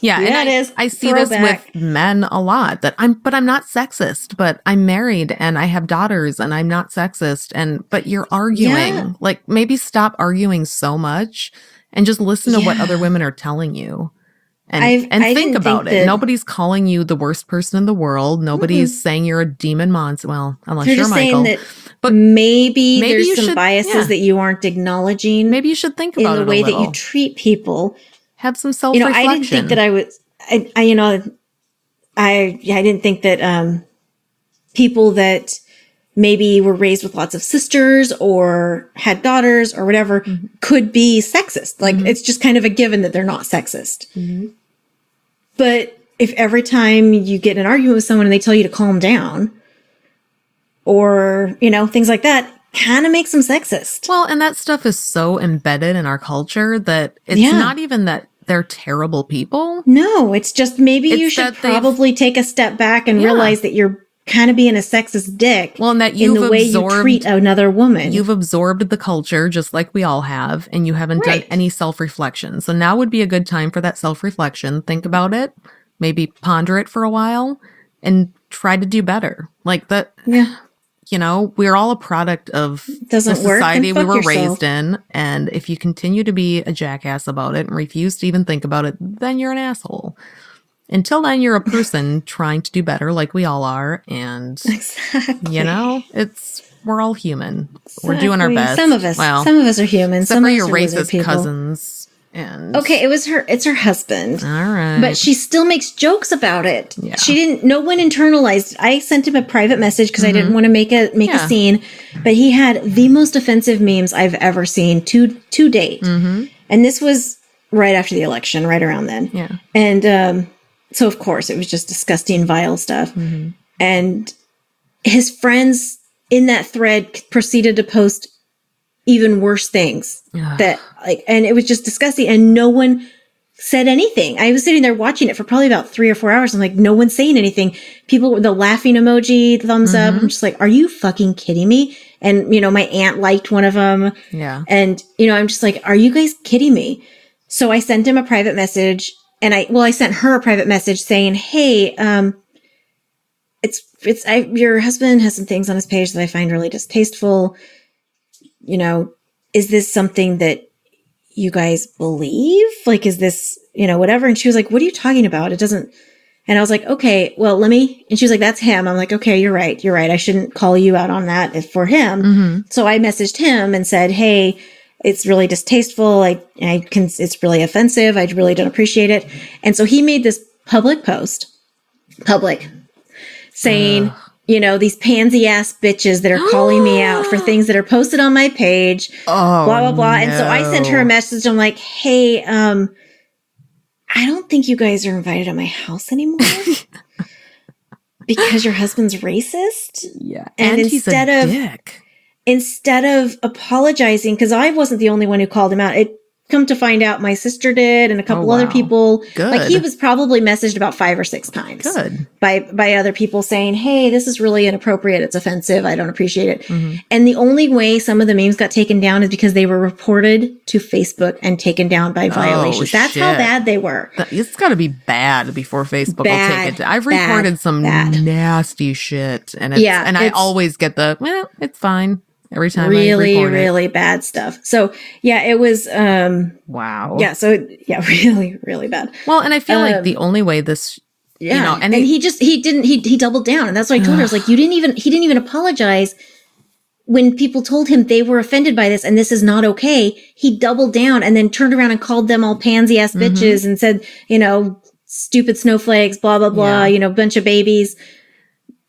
Yeah, and it is. I see this with men a lot. But I'm not sexist. But I'm married and I have daughters, and I'm not sexist. But you're arguing. Yeah. Maybe stop arguing so much and just listen to what other women are telling you. And think about it. Nobody's calling you the worst person in the world. Nobody's saying you're a demon monster. Well, unless you're Michael. But maybe there's some biases that you aren't acknowledging. Maybe you should think about it in the way that you treat people. Have some self-reflection. I didn't think that I was. I didn't think that people that maybe were raised with lots of sisters or had daughters or whatever could be sexist. It's just kind of a given that they're not sexist. Mm-hmm. But if every time you get in an argument with someone and they tell you to calm down or, things like that, kind of makes them sexist. Well, and that stuff is so embedded in our culture that it's not even that they're terrible people. No, it's just maybe you should probably take a step back and realize that you're kind of being a sexist dick. Well, and that in the way you treat another woman. You've absorbed the culture just like we all have, and you haven't done any self-reflection. So now would be a good time for that self-reflection. Think about it, maybe ponder it for a while, and try to do better. We're all a product of the society we were raised in. And if you continue to be a jackass about it and refuse to even think about it, then you're an asshole. Until then, you're a person trying to do better, like we all are. And, we're all human. Exactly. We're doing our best. Some of us are human. Except for your racist cousins. And okay, it's her husband. All right. But she still makes jokes about it. Yeah. No one internalized. I sent him a private message because I didn't want to make a scene. But he had the most offensive memes I've ever seen to date. Mm-hmm. And this was right after the election, right around then. Yeah. And, so, of course, it was just disgusting, vile stuff. Mm-hmm. And his friends in that thread proceeded to post even worse things and it was just disgusting. And no one said anything. I was sitting there watching it for probably about 3 or 4 hours. I'm like, no one's saying anything. People with the laughing emoji, thumbs up. I'm just like, are you fucking kidding me? And, my aunt liked one of them. Yeah. And, I'm just like, are you guys kidding me? So I sent him a private message. And I sent her a private message saying, hey, your husband has some things on his page that I find really distasteful. Is this something that you guys believe? Is this, whatever? And she was like, what are you talking about? It doesn't. And I was like, okay, well, and she was like, that's him. I'm like, okay, you're right. I shouldn't call you out on that for him. Mm-hmm. So I messaged him and said, hey, it's really distasteful. It's really offensive. I really don't appreciate it. And so he made this public post, saying, these pansy ass bitches that are calling me out for things that are posted on my page, blah, blah, blah. No. And so I sent her a message. I'm like, hey, I don't think you guys are invited at my house anymore because your husband's racist. Yeah. And he's a dick. Instead of apologizing, because I wasn't the only one who called him out, it come to find out my sister did and a couple other people. Good. He was probably messaged about 5 or 6 times. Good. By other people saying, hey, this is really inappropriate. It's offensive. I don't appreciate it. Mm-hmm. And the only way some of the memes got taken down is because they were reported to Facebook and taken down by violations. That's how bad they were. It's got to be bad before Facebook will take it down. I've reported some nasty shit. And I always get it's fine. every time really bad stuff. So yeah, it was, wow. Yeah. So yeah, really, really bad. Well, and I feel like the only way this, yeah, you know, and he doubled down. And that's what I told her. I was like, he didn't even apologize when people told him they were offended by this and this is not okay. He doubled down and then turned around and called them all pansy ass bitches and said, you know, stupid snowflakes, blah, blah, blah, you know, bunch of babies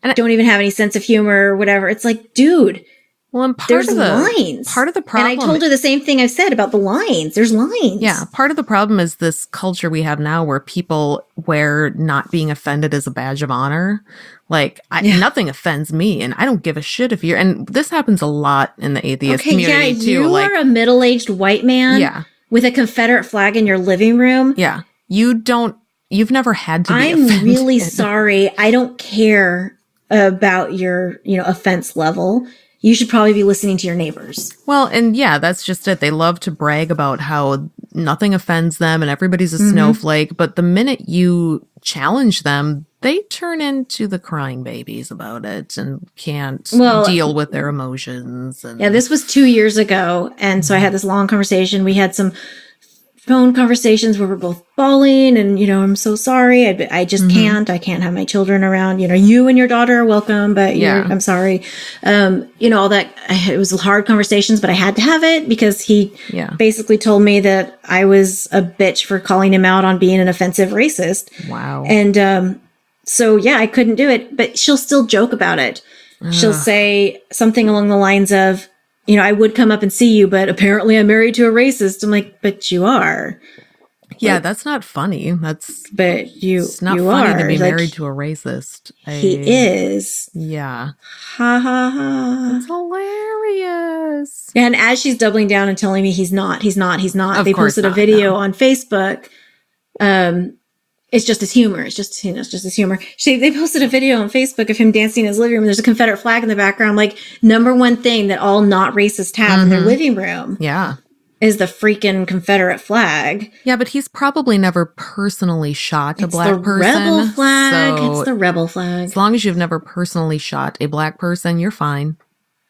and don't even have any sense of humor or whatever. It's like, dude, well, and there's lines. Part of the problem. And I told her the same thing I've said about the lines. There's lines. Yeah. Part of the problem is this culture we have now where people wear not being offended as a badge of honor. Like, nothing offends me, and I don't give a shit if you're... And this happens a lot in the atheist community, too. You are a middle-aged white man with a Confederate flag in your living room. Yeah. You've never had to be offended. I'm really sorry. I don't care about your, you know, offense level. You should probably be listening to your neighbors. Well, and yeah, that's just it. They love to brag about how nothing offends them and everybody's a snowflake. But the minute you challenge them, they turn into the crying babies about it and can't deal with their emotions. And yeah, this was 2 years ago. And so I had this long conversation. We had some phone conversations where we're both bawling and, you know, I'm so sorry. I just can't. I can't have my children around. You know, you and your daughter are welcome, but I'm sorry. You know, all that. It was hard conversations, but I had to have it because he basically told me that I was a bitch for calling him out on being an offensive racist. Wow. And so, yeah, I couldn't do it, but she'll still joke about it. She'll say something along the lines of, you know, I would come up and see you, but apparently I'm married to a racist. I'm like, but you are. Yeah, like, that's not funny. It's not funny to be married to a racist. He is. Yeah. Ha ha ha. It's hilarious. And as she's doubling down and telling me he's not. They posted a video on Facebook. It's just his humor. It's just his humor. They posted a video on Facebook of him dancing in his living room. There's a Confederate flag in the background. Like, number one thing that all not racists have in their living room. Yeah. Is the freaking Confederate flag. Yeah, but he's probably never personally shot a black person. Rebel flag. So it's the rebel flag. As long as you've never personally shot a black person, you're fine.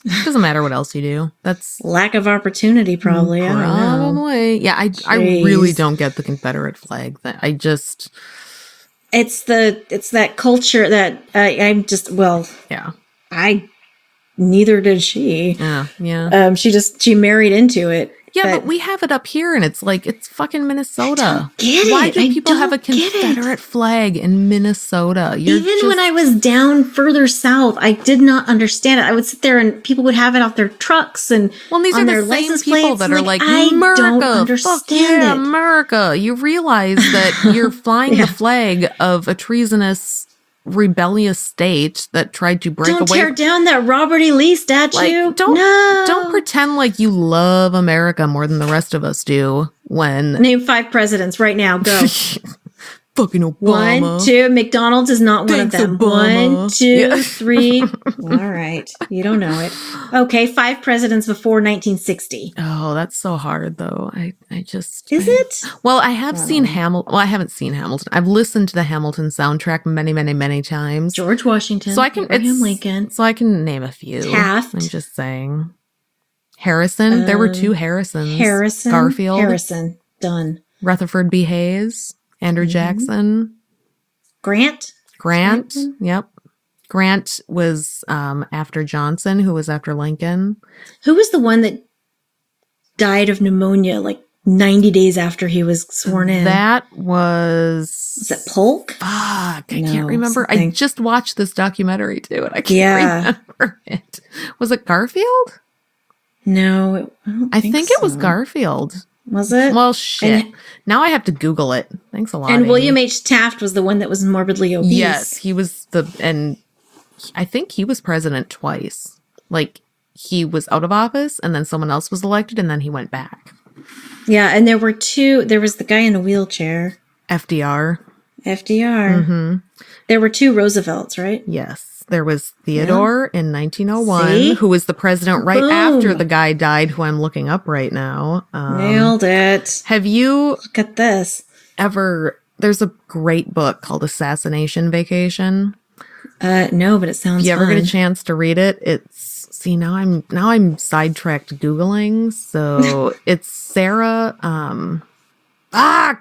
It doesn't matter what else you do. That's lack of opportunity, probably. I don't know. Probably. Yeah, I really don't get the Confederate flag. It's that culture that neither did she. Yeah. She married into it. Yeah, but we have it up here, and it's like, it's fucking Minnesota. I don't get it. Why do people have a Confederate flag in Minnesota? When I was down further south, I did not understand it. I would sit there, and people would have it off their trucks and these on are their the same license people plates. that are like, I America, don't understand fuck yeah, it. America. You realize that you're flying the flag of a treasonous, rebellious state that tried to break away. Don't tear down that Robert E. Lee statue. Don't pretend like you love America more than the rest of us do. Name 5 presidents right now. Go. Fucking Obama. 1, 2. McDonald's is not one of them. Obama. 1, 2, 3. All right. You don't know it. Okay. 5 presidents before 1960. Oh, that's so hard, though. Is it? Well, I have seen Hamilton. Well, I haven't seen Hamilton. I've listened to the Hamilton soundtrack many, many, many times. George Washington. Abraham Lincoln. So I can name a few. Taft. I'm just saying. Harrison. There were 2 Harrisons. Garfield. Harrison. Done. Rutherford B. Hayes. Andrew Jackson. Grant. Yep. Grant was after Johnson, who was after Lincoln. Who was the one that died of pneumonia like 90 days after he was sworn in? That was... Was it Polk? Fuck, I can't remember. Something. I just watched this documentary too, and I can't remember it. Was it Garfield? No, I think it was Garfield. Was it? Well, shit. Now I have to Google it. Thanks a lot. And William H. Taft was the one that was morbidly obese. Yes, he was and I think he was president twice. Like, he was out of office, and then someone else was elected, and then he went back. Yeah, and there were 2. There was the guy in a wheelchair. FDR. Mm-hmm. There were 2 Roosevelts, right? Yes. There was Theodore in 1901, who was the president right after the guy died, who I'm looking up right now. Nailed it. Have you... Look at this. There's a great book called Assassination Vacation. No, but it sounds If you ever fun. get a chance to read it, it's See, now I'm sidetracked Googling. So it's Sarah.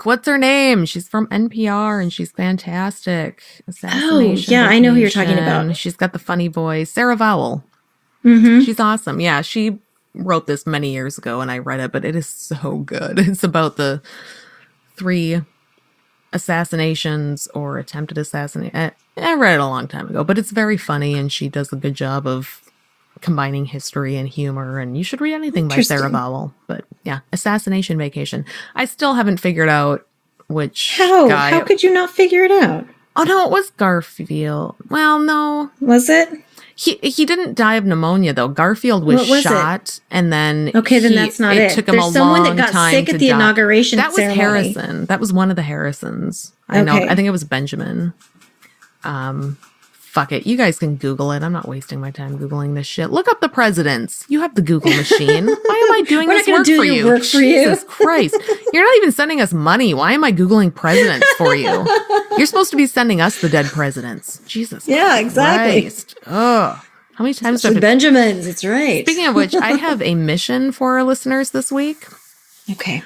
What's her name? She's from NPR and she's fantastic. Assassination. Oh, yeah, I know who you're talking about. She's got the funny voice. Sarah Vowell. Mm-hmm. She's awesome. Yeah, she wrote this many years ago and I read it, but it is so good. It's about the 3 assassinations or attempted assassination. I read it a long time ago, but it's very funny and she does a good job of combining history and humor, and you should read anything by Sarah Vowell. But yeah, Assassination Vacation. I still haven't figured out which guy. How could you not figure it out? Oh no, it was Garfield. Well, no. Was it? He didn't die of pneumonia though. Garfield was shot, and then then that's not it. Took him a long time to die. There's someone that got sick at the inauguration ceremony. That was Harrison. That was one of the Harrisons. I know. I think it was Benjamin. Fuck it. You guys can Google it. I'm not wasting my time Googling this shit. Look up the presidents. You have the Google machine. Why am I doing this work for you? Work for you. Jesus Christ. You're not even sending us money. Why am I Googling presidents for you? You're supposed to be sending us the dead presidents. Jesus Yeah, exactly. Christ. Ugh. How many times do I have to... Benjamins, it's right. Speaking of which, I have a mission for our listeners this week. Okay.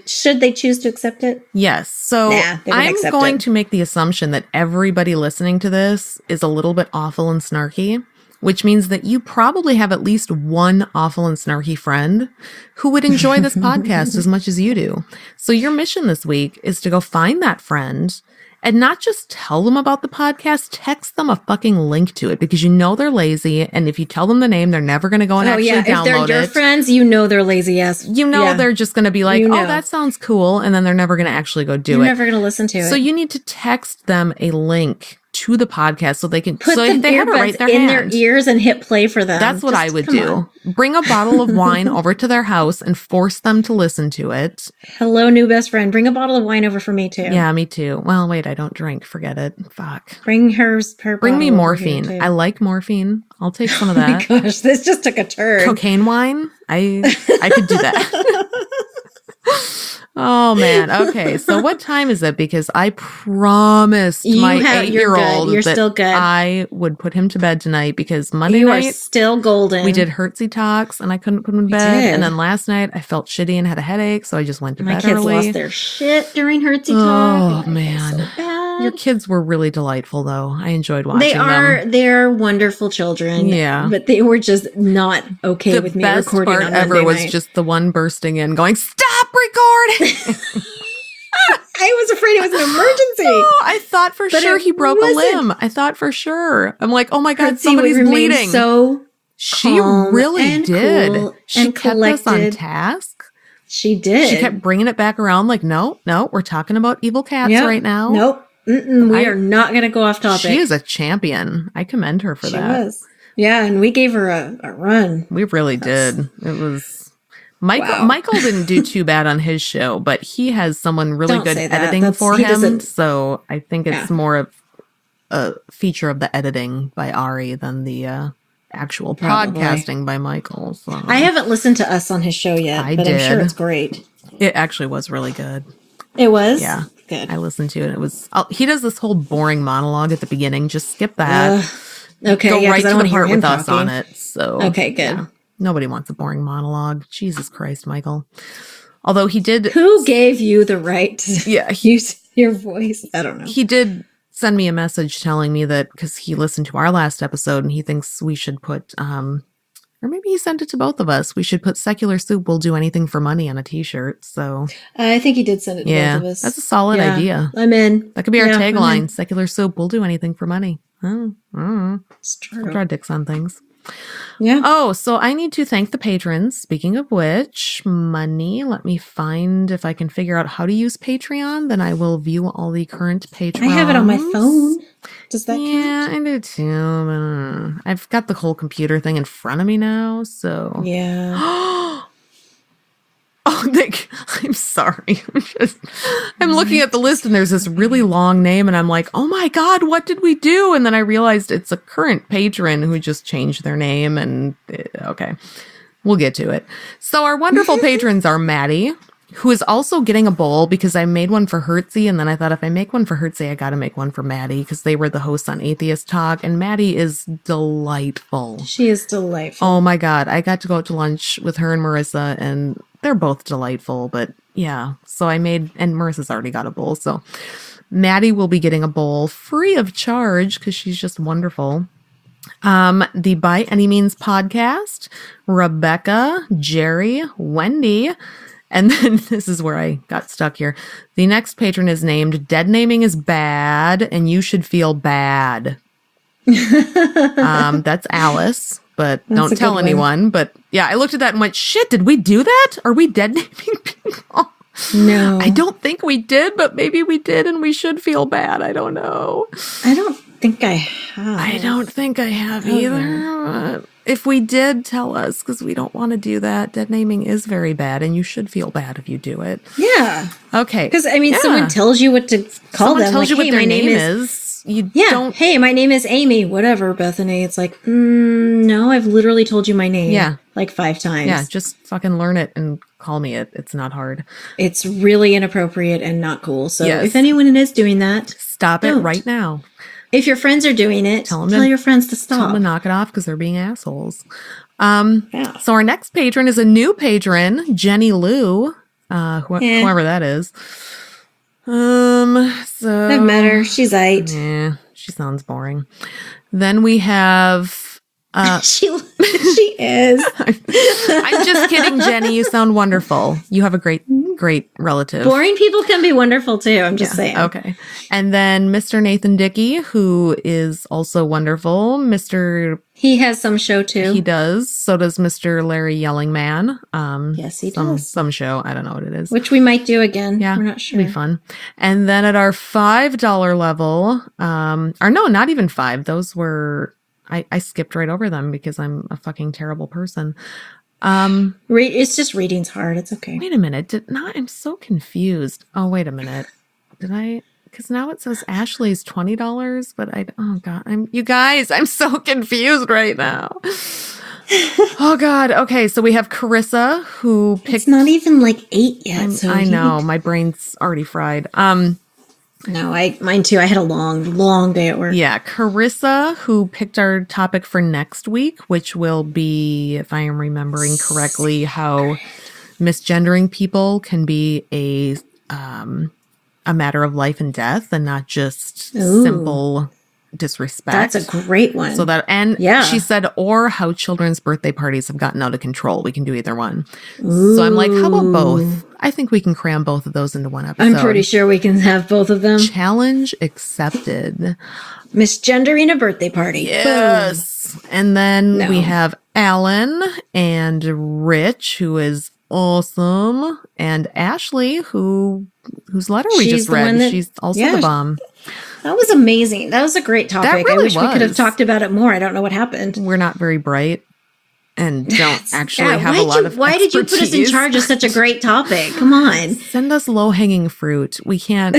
Should they choose to accept it? Yes. So I'm going to make the assumption that everybody listening to this is a little bit awful and snarky, which means that you probably have at least one awful and snarky friend who would enjoy this podcast as much as you do. So your mission this week is to go find that friend and not just tell them about the podcast, text them a fucking link to it, because you know they're lazy. And if you tell them the name, they're never going to go and download it. If they're your friends, you know they're lazy ass. They're just going to be like, that sounds cool. And then they're never going to actually go do it. You're never going to listen to it. So you need to text them a link to the podcast so they can put the earbuds in their ears and hit play for them. That's what I would do. Bring a bottle of wine over to their house and force them to listen to it. Hello, new best friend. Bring a bottle of wine over for me too. Yeah, me too. Well, wait, I don't drink. Forget it. Fuck. Bring her Bring me morphine. I like morphine. I'll take some of that. Oh my gosh, this just took a turn. Cocaine wine? I could do that. Oh, man. Okay. So what time is it? Because I promised my 8-year-old that still good. I would put him to bed tonight, because Monday night are still golden. We did Hertzie talks and I couldn't put him to bed. And then last night I felt shitty and had a headache, so I just went to bed early. My kids lost their shit during Hertzie talk. Oh, man. So your kids were really delightful, though. I enjoyed watching them. They're wonderful children. Yeah. But they were just not okay with me recording on Monday night. The best part ever was just the one bursting in going, "Stop recording!" I was afraid it was an emergency. Oh, I thought for sure he broke a limb. I thought for sure. I'm like, oh my God, somebody's bleeding. She really did. Cool she kept us on task. She did. She kept bringing it back around like, no, we're talking about evil cats right now. Nope. We are not going to go off topic. She is a champion. I commend her for that. She was. Yeah, and we gave her a run. We really did. It was... Michael didn't do too bad on his show, but he has someone really good editing for him. So I think it's more of a feature of the editing by Ari than the actual podcasting by Michael. So. I haven't listened to us on his show yet, but I'm sure it's great. It actually was really good. It was? Yeah. Good. I listened to it. It was. He does this whole boring monologue at the beginning. Just skip that. Okay. Go right to the part with us on it. So okay, good. Yeah. Nobody wants a boring monologue. Jesus Christ, Michael. Although he did... Who gave you the right to use your voice? I don't know. He did send me a message telling me that, because he listened to our last episode and he thinks we should put... or maybe he sent it to both of us. We should put "Secular Soup will do anything for money" on a t-shirt. So I think he did send it to both of us. That's a solid idea. I'm in. That could be our tagline. "Secular Soup will do anything for money." It's true. I'll draw dicks on things. Yeah. Oh, so I need to thank the patrons. Speaking of which, money, let me find if I can figure out how to use Patreon. Then I will view all the current patrons. I have it on my phone. Does that count? Yeah, I do too. I've got the whole computer thing in front of me now, so. Yeah. I'm sorry. I'm looking at the list and there's this really long name and I'm like, oh my God, what did we do? And then I realized it's a current patron who just changed their name and okay, we'll get to it. So our wonderful patrons are Maddie, who is also getting a bowl because I made one for Hertzie, and then I thought if I make one for Hertzie, I got to make one for Maddie because they were the hosts on Atheist Talk, and Maddie is delightful. She is delightful. Oh my God. I got to go out to lunch with her and Marissa, and they're both delightful, but yeah. So I made, and Marissa's already got a bowl, so Maddie will be getting a bowl free of charge because she's just wonderful. The By Any Means podcast, Rebecca, Jerry, Wendy, and then this is where I got stuck here. The next patron is named Dead Naming is Bad and You Should Feel Bad. That's Alice, but don't tell anyone. But yeah, I looked at that and went, shit, did we do that? Are we dead naming people? No. I don't think we did, but maybe we did and we should feel bad. I don't know. I don't think I have. I don't think I have either. If we did, tell us, because we don't want to do that. Dead naming is very bad, and you should feel bad if you do it. Yeah. Okay. Because, I mean, someone tells you what to call someone them. Tells like, you what hey, their my name is. You don't. Hey, my name is Amy. Whatever, Bethany. It's like, no, I've literally told you my name. Yeah. Like 5 times. Yeah, just fucking learn it and call me it. It's not hard. It's really inappropriate and not cool. So Yes. if anyone is doing that, stop it right now. If your friends are doing it, tell your friends to stop. Tell them to knock it off because they're being assholes. So our next patron is a new patron, Jenny Lou, whoever that is. So I've met her. She's aight. Yeah, she sounds boring. Then we have she is. I'm just kidding, Jenny. You sound wonderful. You have a great relative. Boring people can be wonderful too. I'm just saying. Okay. And then Mr. Nathan Dickey, who is also wonderful. He has some show too. He does. So does Mr. Larry Yelling Man. Yes, he does. Some show. I don't know what it is. Which we might do again. Yeah. We're not sure. It'll be fun. And then at our $5 level, or no, not even 5. Those were, I skipped right over them because I'm a fucking terrible person. It's just reading's hard. It's okay. Wait a minute. I'm so confused. Oh, wait a minute. Because now it says Ashley's $20, but oh God, you guys, I'm so confused right now. Oh God. Okay. So we have Carissa who picked. It's not even like 8 yet. I know. My brain's already fried. No, mine too. I had a long day at work. Yeah. Carissa who picked our topic for next week, which will be, if I am remembering correctly, how misgendering people can be a matter of life and death and not just simple disrespect. That's a great one. She said, or how children's birthday parties have gotten out of control. We can do either one. So I'm like, how about both? I think we can cram both of those into one episode. I'm pretty sure we can have both of them. Challenge accepted. Misgendering a birthday party. Yes. Boom. And then we have Alan and Rich, who is awesome, and Ashley, whose letter we just read. She's also the bomb. That was amazing. That was a great topic. That really I wish we could have talked about it more. I don't know what happened. We're not very bright and don't actually have a lot of Why did you put us in charge of such a great topic? Come on. Send us low-hanging fruit. We can't.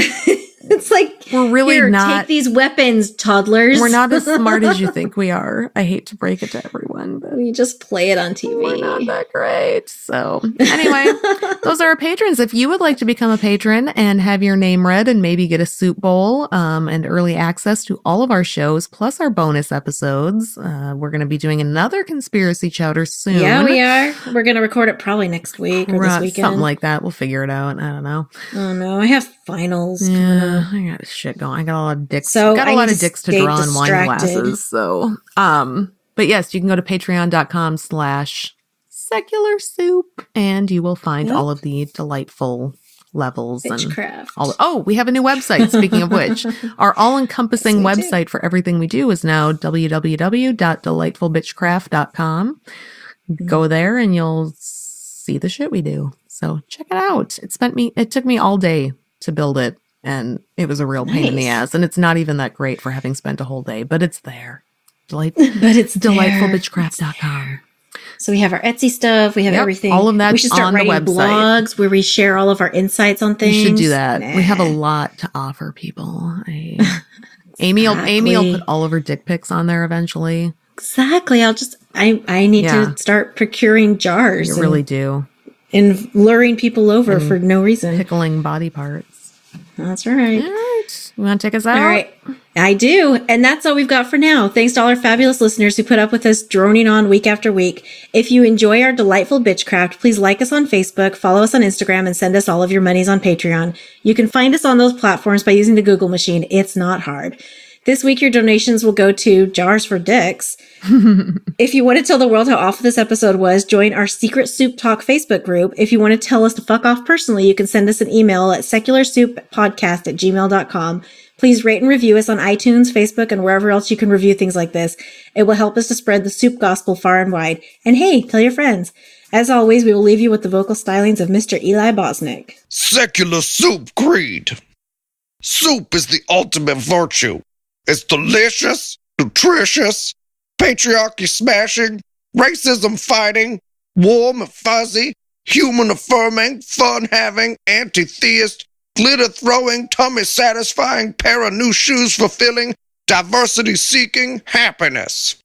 It's like, we're really not. Take these weapons, toddlers. We're not as smart as you think we are. I hate to break it to everyone, but we just play it on TV. We're not that great. So anyway, those are our patrons. If you would like to become a patron and have your name read and maybe get a soup bowl and early access to all of our shows, plus our bonus episodes, we're going to be doing another Conspiracy Chowder soon. Yeah, we are. We're going to record it probably next week or this weekend. Something like that. We'll figure it out. I don't know. Oh no, I have finals. Yeah, I got shit going. I got a lot of dicks. So got a lot of dicks to draw on wine glasses. So, but yes, you can go to patreon.com/secular soup and you will find all of the delightful levels Witchcraft. and we have a new website. Speaking of which, our all-encompassing website for everything we do is now www.delightfulbitchcraft.com. Go there and you'll see the shit we do. So check it out. It took me all day to build it, and it was a real pain in the ass. And it's not even that great for having spent a whole day, but it's there. But it's delightfulbitchcraft.com. So we have our Etsy stuff. We have everything. All of that. We should start writing blogs where we share all of our insights on things. We should do that. We have a lot to offer people. Amy will put all of her dick pics on there eventually. Exactly. I need to start procuring jars. You really do. and luring people over for no reason. Pickling body parts. That's right. All right. You want to take us out? All right. I do. And that's all we've got for now. Thanks to all our fabulous listeners who put up with us droning on week after week. If you enjoy our delightful bitchcraft, please like us on Facebook, follow us on Instagram, and send us all of your monies on Patreon. You can find us on those platforms by using the Google machine. It's not hard. This week, your donations will go to Jars for Dicks. If you want to tell the world how awful this episode was, join our Secret Soup Talk Facebook group. If you want to tell us to fuck off personally, you can send us an email at secularsouppodcast@gmail.com. Please rate and review us on iTunes, Facebook, and wherever else you can review things like this. It will help us to spread the soup gospel far and wide. And hey, tell your friends. As always, we will leave you with the vocal stylings of Mr. Eli Bosnick. Secular soup creed. Soup is the ultimate virtue. It's delicious, nutritious, patriarchy smashing, racism fighting, warm and fuzzy, human affirming, fun having, anti-theist, glitter throwing, tummy satisfying, pair of new shoes fulfilling, diversity seeking, happiness.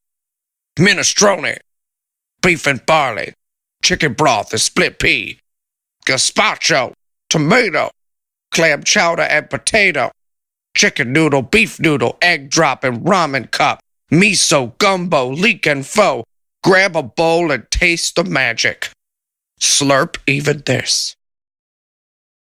Minestrone, beef and barley, chicken broth and split pea, gazpacho, tomato, clam chowder and potato, chicken noodle, beef noodle, egg drop and ramen cup, miso, gumbo, leek and pho. Grab a bowl and taste the magic. Slurp even this.